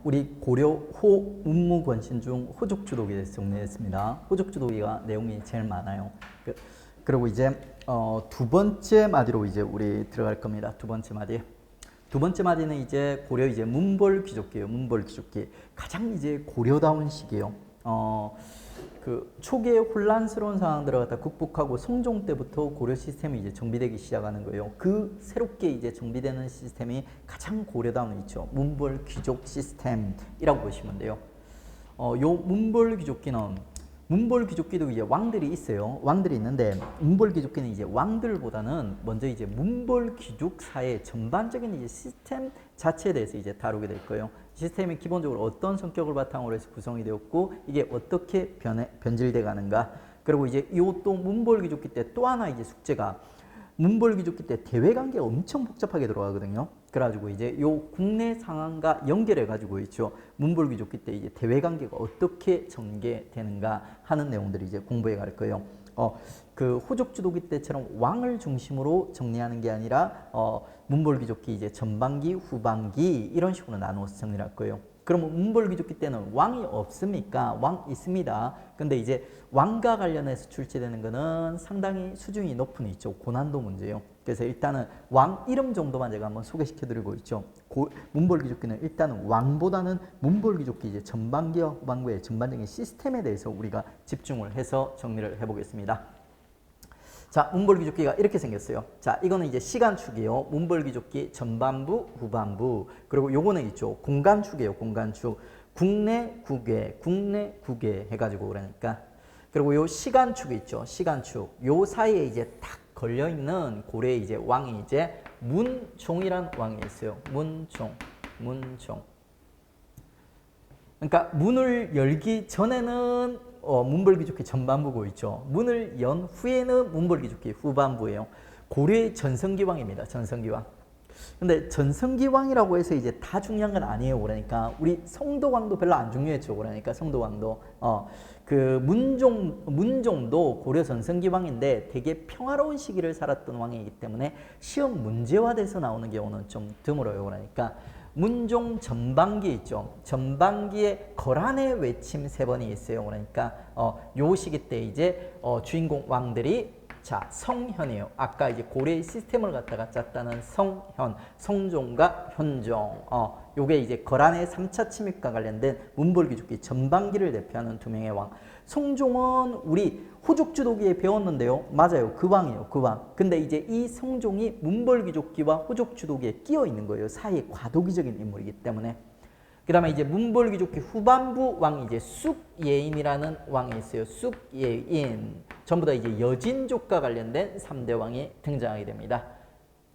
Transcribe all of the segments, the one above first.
우리 고려 호 운무권신 중 호족주독에 대해서 정리했습니다. 호족주독이가 내용이 제일 많아요. 그리고 이제 두 번째 마디로 이제 우리 들어갈 겁니다. 두 번째 마디. 두 번째 마디는 이제 고려 이제 문벌귀족기예요. 문벌귀족기. 가장 이제 고려다운 시기예요. 그 초기에 혼란스러운 상황들을 갖다 극복하고 성종 때부터 고려 시스템이 이제 정비되기 시작하는 거예요. 그 새롭게 이제 정비되는 시스템이 가장 고려다운 있죠. 문벌귀족 시스템이라고 보시면 돼요. 요 문벌귀족기는 문벌귀족기도 이제 왕들이 있어요. 왕들이 있는데 문벌귀족기는 이제 왕들보다는 먼저 이제 문벌귀족 사회 전반적인 이제 시스템 자체에 대해서 이제 다루게 될 거예요. 시스템이 기본적으로 어떤 성격을 바탕으로 해서 구성이 되었고 이게 어떻게 변질돼 가는가. 그리고 이제 이 또 문벌귀족기 때 또 하나 이제 숙제가 문벌귀족기 때 대외관계가 엄청 복잡하게 들어가거든요. 그래가지고 이제 요 국내 상황과 연결해 가지고 있죠. 문벌귀족기 때 이제 대외관계가 어떻게 전개되는가 하는 내용들이 이제 공부해 갈 거예요. 그 호족주독기 때처럼 왕을 중심으로 정리하는 게 아니라 문벌귀족기 이제 전반기, 후반기 이런 식으로 나누어서 정리를 할 거예요. 그러면 문벌귀족기 때는 왕이 없습니까? 왕 있습니다. 근데 이제 왕과 관련해서 출제되는 거는 상당히 수준이 높은 있죠. 고난도 문제예요. 그래서 일단은 왕 이름 정도만 제가 한번 소개시켜 드리고 있죠. 문벌귀족기는 일단은 왕보다는 문벌귀족기 이제 전반기와 후반기의 전반적인 시스템에 대해서 우리가 집중을 해서 정리를 해보겠습니다. 자, 문벌귀족기가 이렇게 생겼어요. 자, 이거는 이제 시간축이에요. 문벌귀족기 전반부, 후반부. 그리고 요거는 있죠. 공간축이에요. 공간축. 국내, 국외, 국내, 국외 해가지고 그러니까. 그리고 요 시간축이 있죠. 시간축. 요 사이에 이제 딱 걸려있는 고려의 이제 왕이 이제 문종이란 왕이 있어요. 문종. 그러니까 문을 열기 전에는 문벌귀족기 전반부고 있죠. 문을 연 후에는 문벌귀족기 후반부예요. 고려의 전성기왕입니다. 전성기왕. 근데 전성기왕이라고 해서 이제 다 중요한 건 아니에요. 그러니까 우리 성도왕도 별로 안 중요했죠. 그러니까 성도왕도 그 문종도 고려 전성기왕인데 되게 평화로운 시기를 살았던 왕이기 때문에 시험 문제화돼서 나오는 경우는 좀 드물어요. 그러니까 문종 전반기 있죠. 전반기에 거란의 외침 3번이 있어요. 그러니까 요 시기 때 이제 주인공 왕들이 자 성현이에요. 아까 이제 고려의 시스템을 갖다가 짰다는 성현, 성종과 현종. 요게 이제 거란의 3차 침입과 관련된 문벌귀족기 전반기를 대표하는 2명의 왕. 성종은 우리 호족주독기에 배웠는데요. 맞아요. 그 왕이에요. 그 왕. 근데 이제 이 성종이 문벌귀족기와 호족주독기에 끼어 있는 거예요. 사이에 과도기적인 인물이기 때문에. 그 다음에 이제 문벌귀족기 후반부 왕이 이제 쑥예인이라는 왕이 있어요. 쑥예인. 전부 다 이제 여진족과 관련된 3대 왕이 등장하게 됩니다.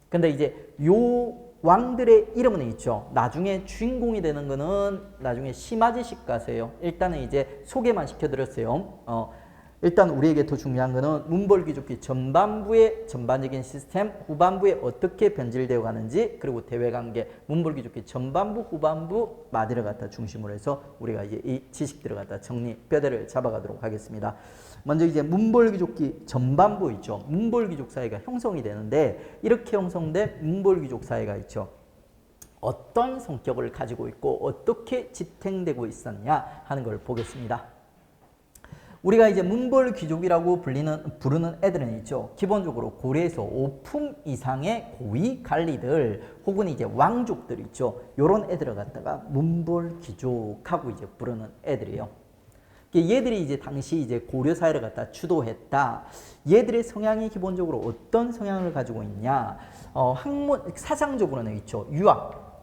근데 이제 요 왕들의 이름은 있죠. 나중에 주인공이 되는 거는 나중에 심아지 식가세요. 일단은 이제 소개만 시켜드렸어요. 일단 우리에게 더 중요한 거는 문벌귀족기 전반부의 전반적인 시스템, 후반부에 어떻게 변질되어 가는지, 그리고 대외관계, 문벌귀족기 전반부, 후반부 마디를 갖다 중심으로 해서 우리가 이제 이 지식들을 갖다 정리, 뼈대를 잡아가도록 하겠습니다. 먼저 이제 문벌귀족기 전반부 있죠. 문벌귀족 사회가 형성이 되는데 이렇게 형성된 문벌귀족 사회가 있죠. 어떤 성격을 가지고 있고 어떻게 지탱되고 있었냐 하는 걸 보겠습니다. 우리가 이제 문벌귀족이라고 부르는 애들은 있죠. 기본적으로 고려에서 5품 이상의 고위 관리들 혹은 이제 왕족들 있죠. 요런 애들을 갖다가 문벌귀족하고 이제 부르는 애들이에요. 얘들이 이제 당시 이제 고려 사회를 갖다 주도했다. 얘들의 성향이 기본적으로 어떤 성향을 가지고 있냐? 학문 사상적으로는 있죠.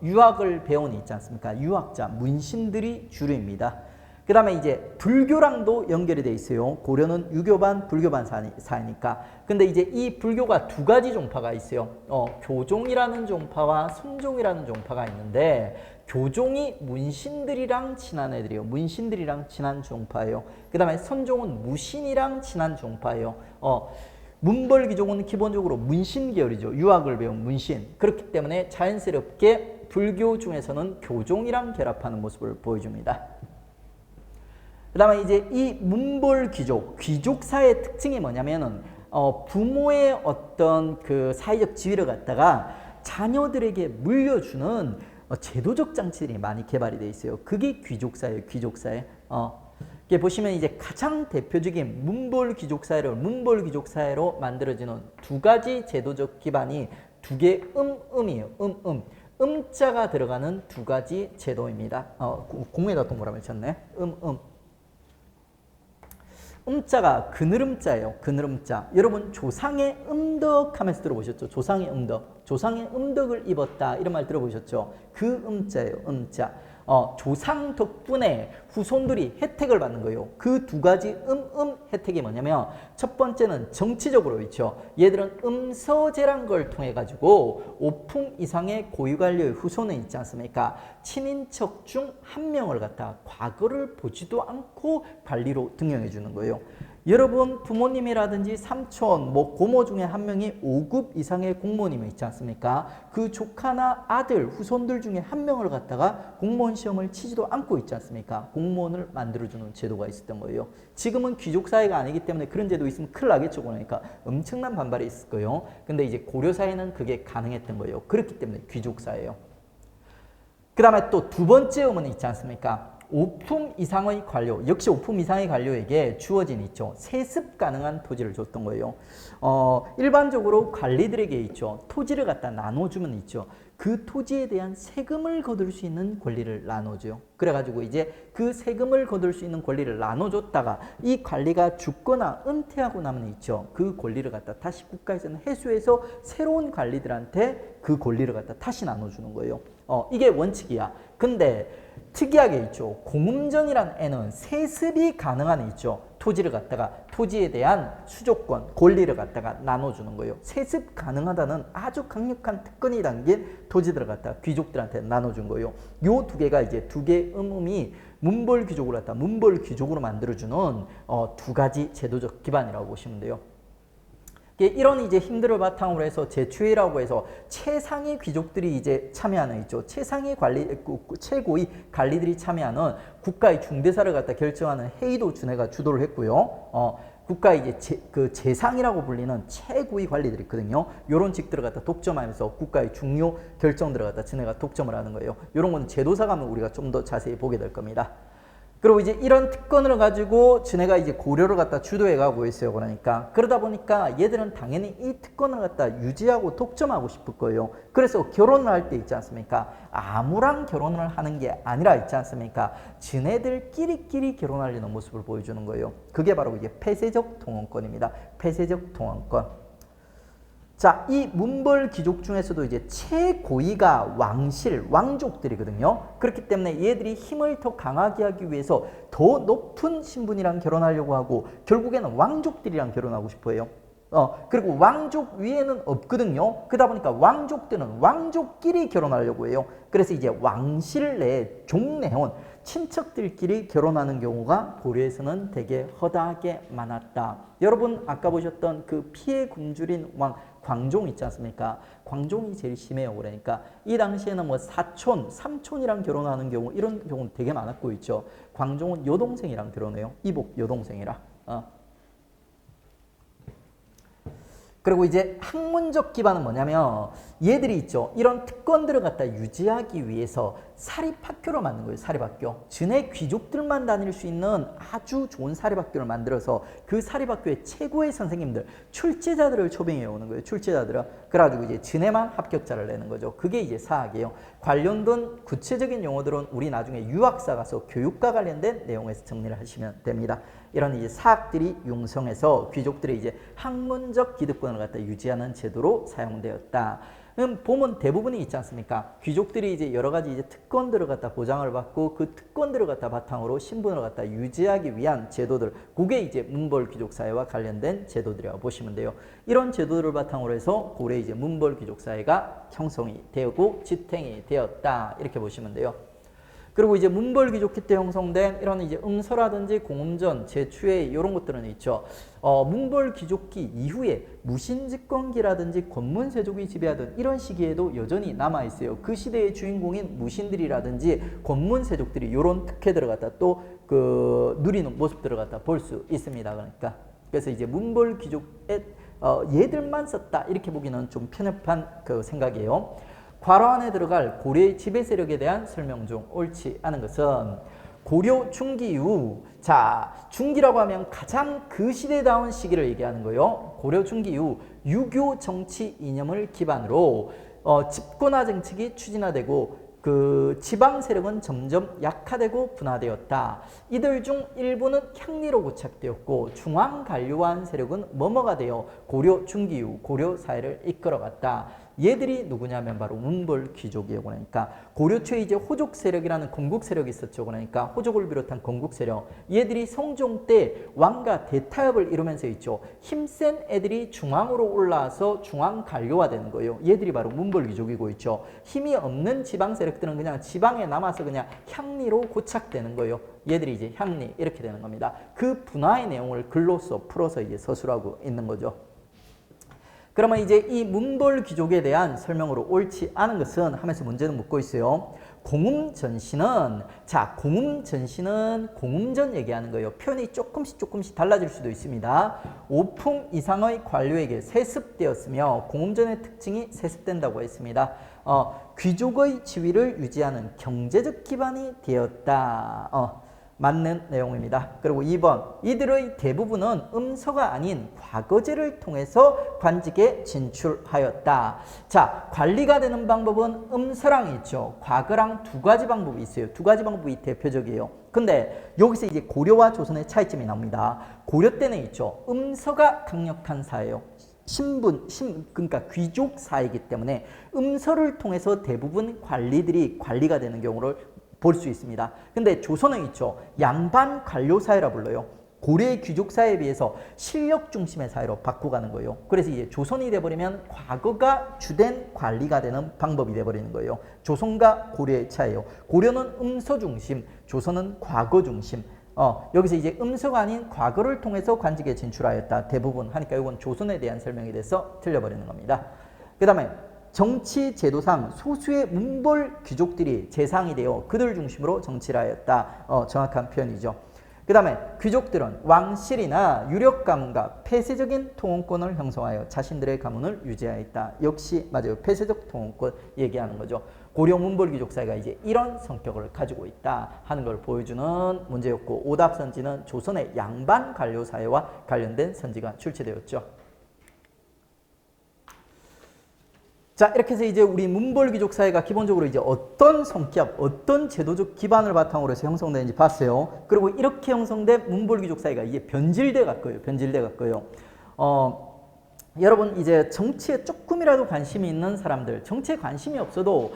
유학을 배운 있지 않습니까? 유학자, 문신들이 주류입니다. 그 다음에 이제 불교랑도 연결이 돼 있어요. 고려는 유교반, 불교반 사회니까. 근데 이제 이 불교가 2가지 종파가 있어요. 교종이라는 종파와 선종이라는 종파가 있는데 교종이 문신들이랑 친한 애들이에요. 문신들이랑 친한 종파예요. 그 다음에 선종은 무신이랑 친한 종파예요. 문벌귀족은 기본적으로 문신 계열이죠. 유학을 배운 문신. 그렇기 때문에 자연스럽게 불교 중에서는 교종이랑 결합하는 모습을 보여줍니다. 그 다음에 이제 이 문벌귀족, 귀족사의 특징이 뭐냐면은, 부모의 어떤 그 사회적 지위를 갖다가 자녀들에게 물려주는 제도적 장치들이 많이 개발이 돼 있어요. 그게 귀족사예요. 귀족사에. 이게 보시면 이제 가장 대표적인 문벌 귀족사회를 문벌 귀족사회로 만들어지는 두 가지 제도적 기반이 두 개 음이에요. 음자가 들어가는 두 가지 제도입니다. 공에다 동그라미 쳤네. 음자가 그늘음자예요. 그늘음자. 여러분 조상의 음덕 하면서 들어보셨죠? 조상의 음덕. 조상의 음덕을 입었다. 이런 말 들어보셨죠? 그 음자예요. 음자. 조상 덕분에 후손들이 혜택을 받는 거예요. 그 두 가지 혜택이 뭐냐면 첫 번째는 정치적으로 있죠. 얘들은 음서제란 걸 통해 가지고 5품 이상의 고위관료의 후손은 있지 않습니까? 친인척 중 한 명을 갖다 과거를 보지도 않고 관리로 등용해 주는 거예요. 여러분 부모님이라든지 삼촌, 고모 중에 한 명이 5급 이상의 공무원이면 있지 않습니까? 그 조카나 아들, 후손들 중에 한 명을 갖다가 공무원 시험을 치지도 않고 있지 않습니까? 공무원을 만들어주는 제도가 있었던 거예요. 지금은 귀족사회가 아니기 때문에 그런 제도 있으면 큰일 나겠죠. 그러니까 엄청난 반발이 있을 거예요. 근데 이제 고려사회는 그게 가능했던 거예요. 그렇기 때문에 귀족사회예요. 그 다음에 또 두 번째 의문이 있지 않습니까? 5품 이상의 관료, 역시 5품 이상의 관료에게 주어진 있죠. 세습 가능한 토지를 줬던 거예요. 일반적으로 관리들에게 있죠. 토지를 갖다 나눠주면 있죠. 그 토지에 대한 세금을 거둘 수 있는 권리를 나눠줘요. 그래가지고 이제 그 세금을 거둘 수 있는 권리를 나눠줬다가 이 관리가 죽거나 은퇴하고 나면 있죠. 그 권리를 갖다 다시 국가에서는 회수해서 새로운 관리들한테 그 권리를 갖다 다시 나눠주는 거예요. 이게 원칙이야. 근데 특이하게 있죠. 공음전이라는 애는 세습이 가능한 애 있죠. 토지를 갖다가 토지에 대한 수조권, 권리를 갖다가 나눠주는 거예요. 세습 가능하다는 아주 강력한 특권이 담긴 토지들을 갖다가 귀족들한테 나눠준 거예요. 요 두 개가 이제 두 개의 음이 문벌 귀족으로 갖다 문벌 귀족으로 만들어주는 두 가지 제도적 기반이라고 보시면 돼요. 이런 이제 힘들을 바탕으로 해서 제추회라고 해서 최상위 귀족들이 이제 참여하는 있죠. 최상위 최고위 관리들이 참여하는 국가의 중대사를 갖다 결정하는 회의도 준해가 주도를 했고요. 국가의 이제 재상이라고 불리는 최고위 관리들이 있거든요. 이런 직들을 갖다 독점하면서 국가의 중요 결정들을 갖다 준해가 독점을 하는 거예요. 이런 건 제도사 가면 우리가 좀 더 자세히 보게 될 겁니다. 그리고 이제 이런 특권을 가지고 지네가 이제 고려를 갖다 주도해 가고 있어요. 그러다 보니까 얘들은 당연히 이 특권을 갖다 유지하고 독점하고 싶을 거예요. 그래서 결혼을 할 때 있지 않습니까? 아무랑 결혼을 하는 게 아니라 있지 않습니까? 지네들끼리 결혼하려는 모습을 보여주는 거예요. 그게 바로 이제 폐쇄적 동원권입니다. 폐쇄적 동원권. 자, 이 문벌 귀족 중에서도 이제 최고위가 왕족들이거든요. 그렇기 때문에 얘들이 힘을 더 강하게 하기 위해서 더 높은 신분이랑 결혼하려고 하고 결국에는 왕족들이랑 결혼하고 싶어 해요. 그리고 왕족 위에는 없거든요. 그러다 보니까 왕족들은 왕족끼리 결혼하려고 해요. 그래서 이제 왕실 내 종내혼, 친척들끼리 결혼하는 경우가 고려에서는 되게 허다하게 많았다. 여러분 아까 보셨던 그 피해 굶주린 왕 광종 있지 않습니까? 광종이 제일 심해요. 그러니까 이 당시에는 뭐 사촌, 삼촌이랑 결혼하는 경우 이런 경우는 되게 많았고 있죠. 광종은 여동생이랑 결혼해요. 이복 여동생이라. 그리고 이제 학문적 기반은 뭐냐면 얘들이 있죠. 이런 특권들을 갖다 유지하기 위해서 사립학교를 만든 거예요. 사립학교. 전에 귀족들만 다닐 수 있는 아주 좋은 사립학교를 만들어서 그 사립학교의 최고의 선생님들, 출제자들을 초빙해 오는 거예요. 출제자들을. 그래가지고 이제 전에만 합격자를 내는 거죠. 그게 이제 사학이에요. 관련된 구체적인 용어들은 우리 나중에 유학사 가서 교육과 관련된 내용에서 정리를 하시면 됩니다. 이런 이제 사학들이 융성해서 귀족들의 이제 학문적 기득권을 갖다 유지하는 제도로 사용되었다. 보면 대부분이 있지 않습니까? 귀족들이 이제 여러 가지 이제 특권들을 갖다 보장을 받고 그 특권들을 갖다 바탕으로 신분을 갖다 유지하기 위한 제도들, 그게 이제 문벌 귀족 사회와 관련된 제도들이라고 보시면 돼요. 이런 제도들을 바탕으로 해서 고려 이제 문벌 귀족 사회가 형성이 되고 지탱이 되었다. 이렇게 보시면 돼요. 그리고 이제 문벌 귀족기 때 형성된 이런 이제 음서라든지 공음전, 제추회 이런 것들은 있죠. 문벌 귀족기 이후에 무신집권기라든지 권문세족이 지배하던 이런 시기에도 여전히 남아 있어요. 그 시대의 주인공인 무신들이라든지 권문세족들이 이런 특혜들을 갖다 또 누리는 모습들을 갖다 볼 수 있습니다. 그러니까 그래서 이제 문벌 귀족의 얘들만 썼다 이렇게 보기는 좀 편협한 그 생각이에요. 괄호 안에 들어갈 고려의 지배 세력에 대한 설명 중 옳지 않은 것은 고려 중기 이후, 자, 중기라고 하면 가장 그 시대다운 시기를 얘기하는 거예요. 고려 중기 이후 유교 정치 이념을 기반으로 집권화 정책이 추진화되고 그 지방 세력은 점점 약화되고 분화되었다. 이들 중 일부는 향리로 고착되었고 중앙 관료한 세력은 머머가 되어 고려 중기 이후 고려 사회를 이끌어갔다. 얘들이 누구냐면 바로 문벌 귀족이에요. 그러니까 고려 초에 이제 호족 세력이라는 건국 세력이 있었죠. 그러니까 호족을 비롯한 건국 세력. 얘들이 성종 때 왕과 대타협을 이루면서 있죠. 힘센 애들이 중앙으로 올라와서 중앙 관료화되는 거예요. 얘들이 바로 문벌 귀족이고 있죠. 힘이 없는 지방 세력들은 그냥 지방에 남아서 그냥 향리로 고착되는 거예요. 얘들이 이제 향리 이렇게 되는 겁니다. 그 분화의 내용을 글로써 풀어서 이제 서술하고 있는 거죠. 그러면 이제 이 문벌 귀족에 대한 설명으로 옳지 않은 것은 하면서 문제는 묻고 있어요. 공음전신은, 자, 공음전신은 공음전 얘기하는 거예요. 표현이 조금씩 달라질 수도 있습니다. 5품 이상의 관료에게 세습되었으며 공음전의 특징이 세습된다고 했습니다. 귀족의 지위를 유지하는 경제적 기반이 되었다. 맞는 내용입니다. 그리고 2번, 이들의 대부분은 음서가 아닌 과거제를 통해서 관직에 진출하였다. 자, 관리가 되는 방법은 음서랑 있죠. 과거랑 두 가지 방법이 있어요. 두 가지 방법이 대표적이에요. 근데 여기서 이제 고려와 조선의 차이점이 나옵니다. 고려 때는 있죠. 음서가 강력한 사회예요. 그러니까 귀족 사회이기 때문에 음서를 통해서 대부분 관리들이 관리가 되는 경우를 볼 수 있습니다. 근데 조선은 있죠. 양반 관료 사회라 불러요. 고려의 귀족 사회에 비해서 실력 중심의 사회로 바꿔가는 거예요. 그래서 이제 조선이 돼버리면 과거가 주된 관리가 되는 방법이 돼버리는 거예요. 조선과 고려의 차이예요. 고려는 음서 중심, 조선은 과거 중심. 여기서 이제 음서가 아닌 과거를 통해서 관직에 진출하였다. 대부분 하니까 이건 조선에 대한 설명이 돼서 틀려버리는 겁니다. 그 다음에 정치 제도상 소수의 문벌 귀족들이 재상이 되어 그들 중심으로 정치를 하였다. 정확한 표현이죠. 그 다음에 귀족들은 왕실이나 유력 가문과 폐쇄적인 통원권을 형성하여 자신들의 가문을 유지하였다. 역시 맞아요. 폐쇄적 통원권 얘기하는 거죠. 고려 문벌 귀족 사회가 이제 이런 성격을 가지고 있다 하는 걸 보여주는 문제였고, 오답 선지는 조선의 양반 관료 사회와 관련된 선지가 출제되었죠. 자, 이렇게 해서 이제 우리 문벌 귀족 사회가 기본적으로 이제 어떤 성격, 어떤 제도적 기반을 바탕으로 해서 형성되는지 봤어요. 그리고 이렇게 형성된 문벌 귀족 사회가 이제 변질돼 갔고요. 변질돼 갔고요. 여러분 이제 정치에 조금이라도 관심이 있는 사람들, 정치에 관심이 없어도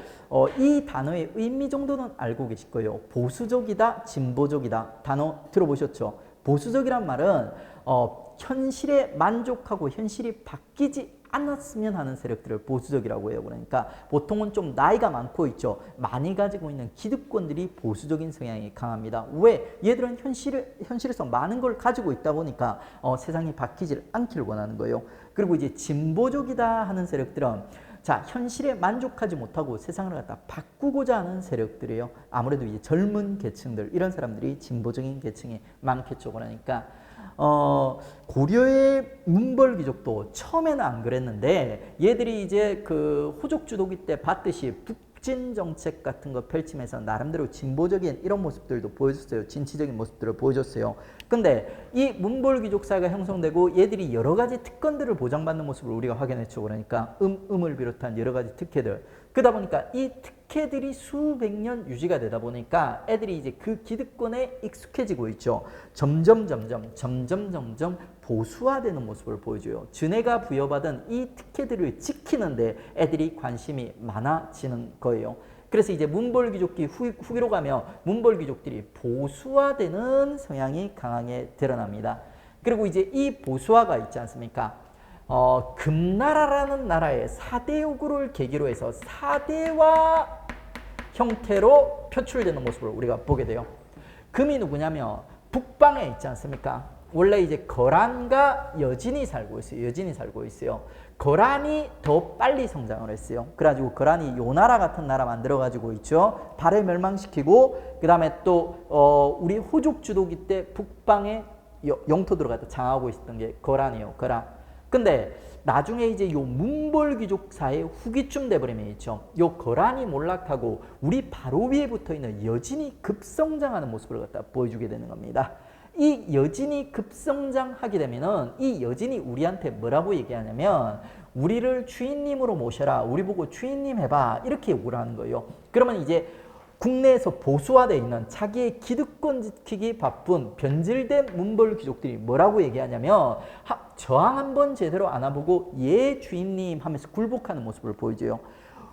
이 단어의 의미 정도는 알고 계실 거예요. 보수적이다, 진보적이다. 단어 들어보셨죠? 보수적이란 말은 현실에 만족하고 현실이 바뀌지 않았으면 하는 세력들을 보수적이라고 해요. 그러니까 보통은 좀 나이가 많고 있죠. 많이 가지고 있는 기득권들이 보수적인 성향이 강합니다. 왜? 얘들은 현실에서 많은 걸 가지고 있다 보니까 세상이 바뀌질 않기를 원하는 거예요. 그리고 이제 진보적이다 하는 세력들은 자, 현실에 만족하지 못하고 세상을 갖다 바꾸고자 하는 세력들이에요. 아무래도 이제 젊은 계층들, 이런 사람들이 진보적인 계층이 많겠죠. 그러니까 고려의 문벌 귀족도 처음에는 안 그랬는데 얘들이 이제 그 호족 주도기 때 봤듯이 북진 정책 같은 거 펼치면서 나름대로 진보적인 이런 모습들도 보여줬어요. 진취적인 모습들을 보여줬어요. 근데 이 문벌 귀족 사회가 형성되고 얘들이 여러 가지 특권들을 보장받는 모습을 우리가 확인했죠. 그러니까 음을 비롯한 여러 가지 특혜들. 그러다 보니까 이 특혜들이 수백 년 유지가 되다 보니까 애들이 이제 그 기득권에 익숙해지고 있죠. 점점 보수화되는 모습을 보여줘요. 전해가 부여받은 이 특혜들을 지키는데 애들이 관심이 많아지는 거예요. 그래서 이제 문벌 귀족기 후기로 가면 문벌 귀족들이 보수화되는 성향이 강하게 드러납니다. 그리고 이제 이 보수화가 있지 않습니까? 금나라라는 나라의 4대 요구를 계기로 해서 4대화 형태로 표출되는 모습을 우리가 보게 돼요. 금이 누구냐면 북방에 있지 않습니까? 원래 이제 거란과 여진이 살고 있어요. 거란이 더 빨리 성장을 했어요. 그래가지고 거란이 요나라 같은 나라 만들어가지고 있죠. 발해 멸망시키고, 그 다음에 또 우리 호족 주도기 때 북방에 영토 들어가서 장하고 있었던 게 거란이에요. 거란. 근데 나중에 이제 요 문벌귀족사의 후기쯤 돼버리면 있죠. 요 거란이 몰락하고 우리 바로 위에 붙어 있는 여진이 급성장하는 모습을 갖다 보여주게 되는 겁니다. 이 여진이 급성장하게 되면은 이 여진이 우리한테 뭐라고 얘기하냐면 우리를 주인님으로 모셔라. 우리 보고 주인님 해봐. 이렇게 요구를 하는 거예요. 그러면 이제 국내에서 보수화되어 있는 자기의 기득권 지키기 바쁜 변질된 문벌 귀족들이 뭐라고 얘기하냐면 저항 한번 제대로 안 해보고 예 주인님 하면서 굴복하는 모습을 보여줘요.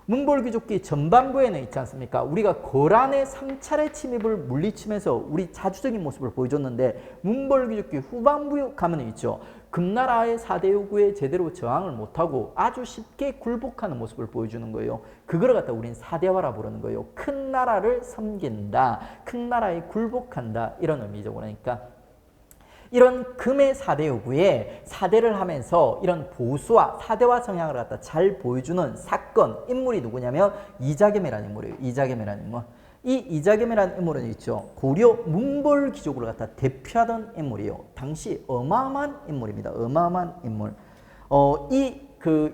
문벌 귀족기 전반부에는 있지 않습니까? 우리가 거란의 3차례 침입을 물리치면서 우리 자주적인 모습을 보여줬는데 문벌 귀족기 후반부에 가면 있죠. 금나라의 4대 요구에 제대로 저항을 못하고 아주 쉽게 굴복하는 모습을 보여주는 거예요. 그걸 갖다 우린 4대화라 부르는 거예요. 큰 나라를 섬긴다. 큰 나라에 굴복한다. 이런 의미죠. 그러니까 이런 금의 4대 요구에 4대를 하면서 이런 보수와 4대화 성향을 갖다 잘 보여주는 사건, 인물이 누구냐면 이자겸이라는 인물이에요. 이자겸이라는 인물. 이 이자겸이라는 인물은 있죠. 고려 문벌 귀족을 갖다 대표하던 인물이에요. 당시 어마어마한 인물입니다. 어마어마한 인물.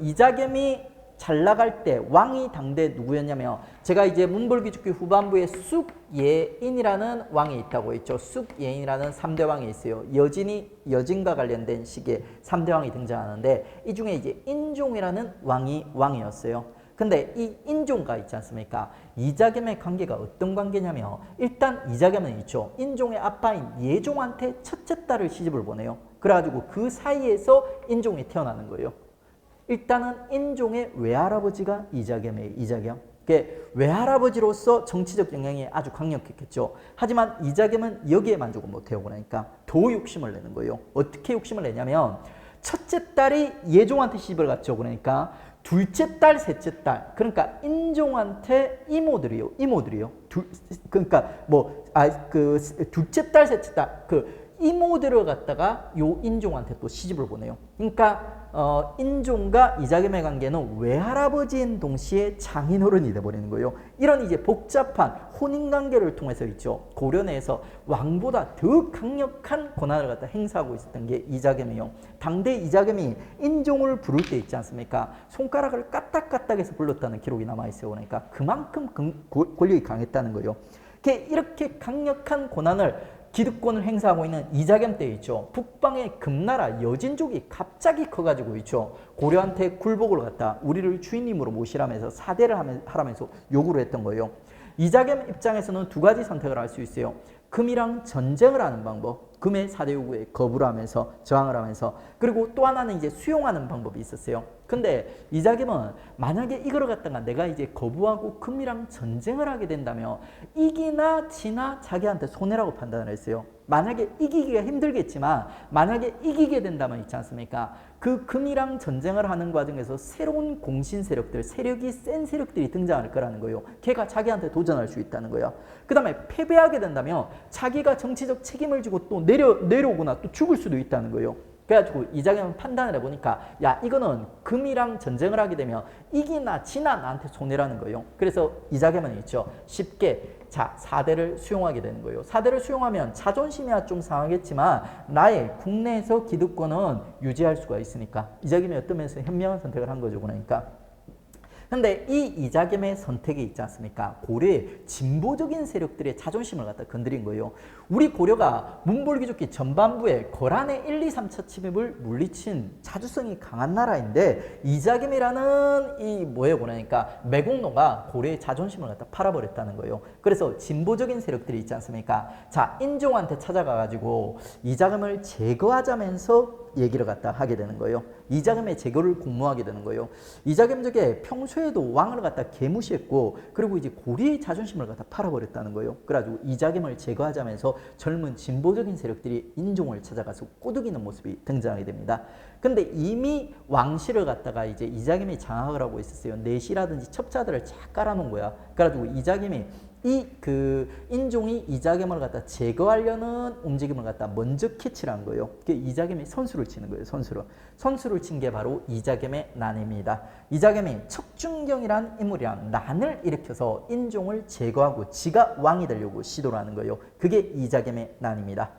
이자겸이 잘 나갈 때 왕이 당대 누구였냐면 제가 이제 문벌 귀족기 후반부에 쑥예인이라는 왕이 있다고 했죠. 쑥예인이라는 3대 왕이 있어요. 여진과 관련된 시기에 3대 왕이 등장하는데 이 중에 이제 인종이라는 왕이었어요. 근데 이 인종과 있지 않습니까? 이자겸의 관계가 어떤 관계냐면 일단 이자겸은 있죠. 인종의 아빠인 예종한테 첫째 딸을 시집을 보내요. 그래가지고 그 사이에서 인종이 태어나는 거예요. 일단은 인종의 외할아버지가 이자겸이에요. 이자겸. 외할아버지로서 정치적 영향이 아주 강력했겠죠. 하지만 이자겸은 여기에 만족을 못해요. 그러니까 더 욕심을 내는 거예요. 어떻게 욕심을 내냐면 첫째 딸이 예종한테 시집을 갔죠. 그러니까 둘째 딸, 셋째 딸, 그러니까 인종한테 이모들이요. 그러니까 둘째 딸, 셋째 딸, 이모들을 갖다가 요 인종한테 또 시집을 보내요. 그러니까 인종과 이자겸의 관계는 외할아버지인 동시에 장인어른이 돼버리는 거예요. 이런 이제 복잡한 혼인관계를 통해서 있죠. 고려 내에서 왕보다 더 강력한 권한을 갖다 행사하고 있었던 게 이자겸이에요. 당대 이자겸이 인종을 부를 때 있지 않습니까? 손가락을 까딱까딱해서 불렀다는 기록이 남아있어요. 그러니까 그만큼 권력이 강했다는 거예요. 이렇게 강력한 권한을 기득권을 행사하고 있는 이자겸 때 있죠. 북방의 금나라 여진족이 갑자기 커가지고 있죠. 고려한테 굴복을 갖다 우리를 주인님으로 모시라면서 사대를 하라면서 요구를 했던 거예요. 이자겸 입장에서는 두 가지 선택을 할 수 있어요. 금이랑 전쟁을 하는 방법, 금의 4대 요구에 거부를 하면서 저항을 하면서, 그리고 또 하나는 이제 수용하는 방법이 있었어요. 근데 이자겸은 만약에 이거를 갖다가 내가 이제 거부하고 금이랑 전쟁을 하게 된다면 이기나 지나 자기한테 손해라고 판단을 했어요. 만약에 이기기가 힘들겠지만 만약에 이기게 된다면 있지 않습니까? 그 금이랑 전쟁을 하는 과정에서 새로운 공신 세력들, 세력이 센 세력들이 등장할 거라는 거예요. 걔가 자기한테 도전할 수 있다는 거야. 그 다음에 패배하게 된다면 자기가 정치적 책임을 지고 또 내려오거나 또 죽을 수도 있다는 거예요. 그래가지고 이자겸은 판단을 해보니까 야 이거는 금이랑 전쟁을 하게 되면 이기나 지나 나한테 손해라는 거예요. 그래서 이자겸은 있죠. 쉽게 자 4대를 수용하게 되는 거예요. 4대를 수용하면 자존심이야 좀 상하겠지만 나의 국내에서 기득권은 유지할 수가 있으니까 이자겸이 어떤 면에서 현명한 선택을 한 거죠. 그러니까 근데 이 이자겸의 선택이 있지 않습니까? 고려의 진보적인 세력들의 자존심을 갖다 건드린 거예요. 우리 고려가 문벌귀족기 전반부에 거란의 1, 2, 3차 침입을 물리친 자주성이 강한 나라인데 이자겸이라는 이 뭐예요? 그러니까 매국노가 고려의 자존심을 갖다 팔아버렸다는 거예요. 그래서 진보적인 세력들이 있지 않습니까? 자, 인종한테 찾아가가지고 이자겸을 제거하자면서 얘기를 갖다 하게 되는 거예요. 이자겸의 제거를 공모하게 되는 거예요. 이자겸 저게 평소에도 왕을 갖다 개무시했고 그리고 이제 고려의 자존심을 갖다 팔아버렸다는 거예요. 그래가지고 이자겸을 제거하자면서 젊은 진보적인 세력들이 인종을 찾아가서 꼬드기는 모습이 등장하게 됩니다. 근데 이미 왕실을 갖다가 이제 이자겸이 장악을 하고 있었어요. 내시라든지 첩자들을 쫙 깔아놓은 거야. 그래가지고 이자겸이 인종이 이자겸을 갖다 제거하려는 움직임을 갖다 먼저 캐치를 한 거예요. 이자겸이 선수를 치는 거예요. 선수를 친 게 바로 이자겸의 난입니다. 이자겸이 척준경이라는 인물이랑 난을 일으켜서 인종을 제거하고 지가 왕이 되려고 시도를 하는 거예요. 그게 이자겸의 난입니다.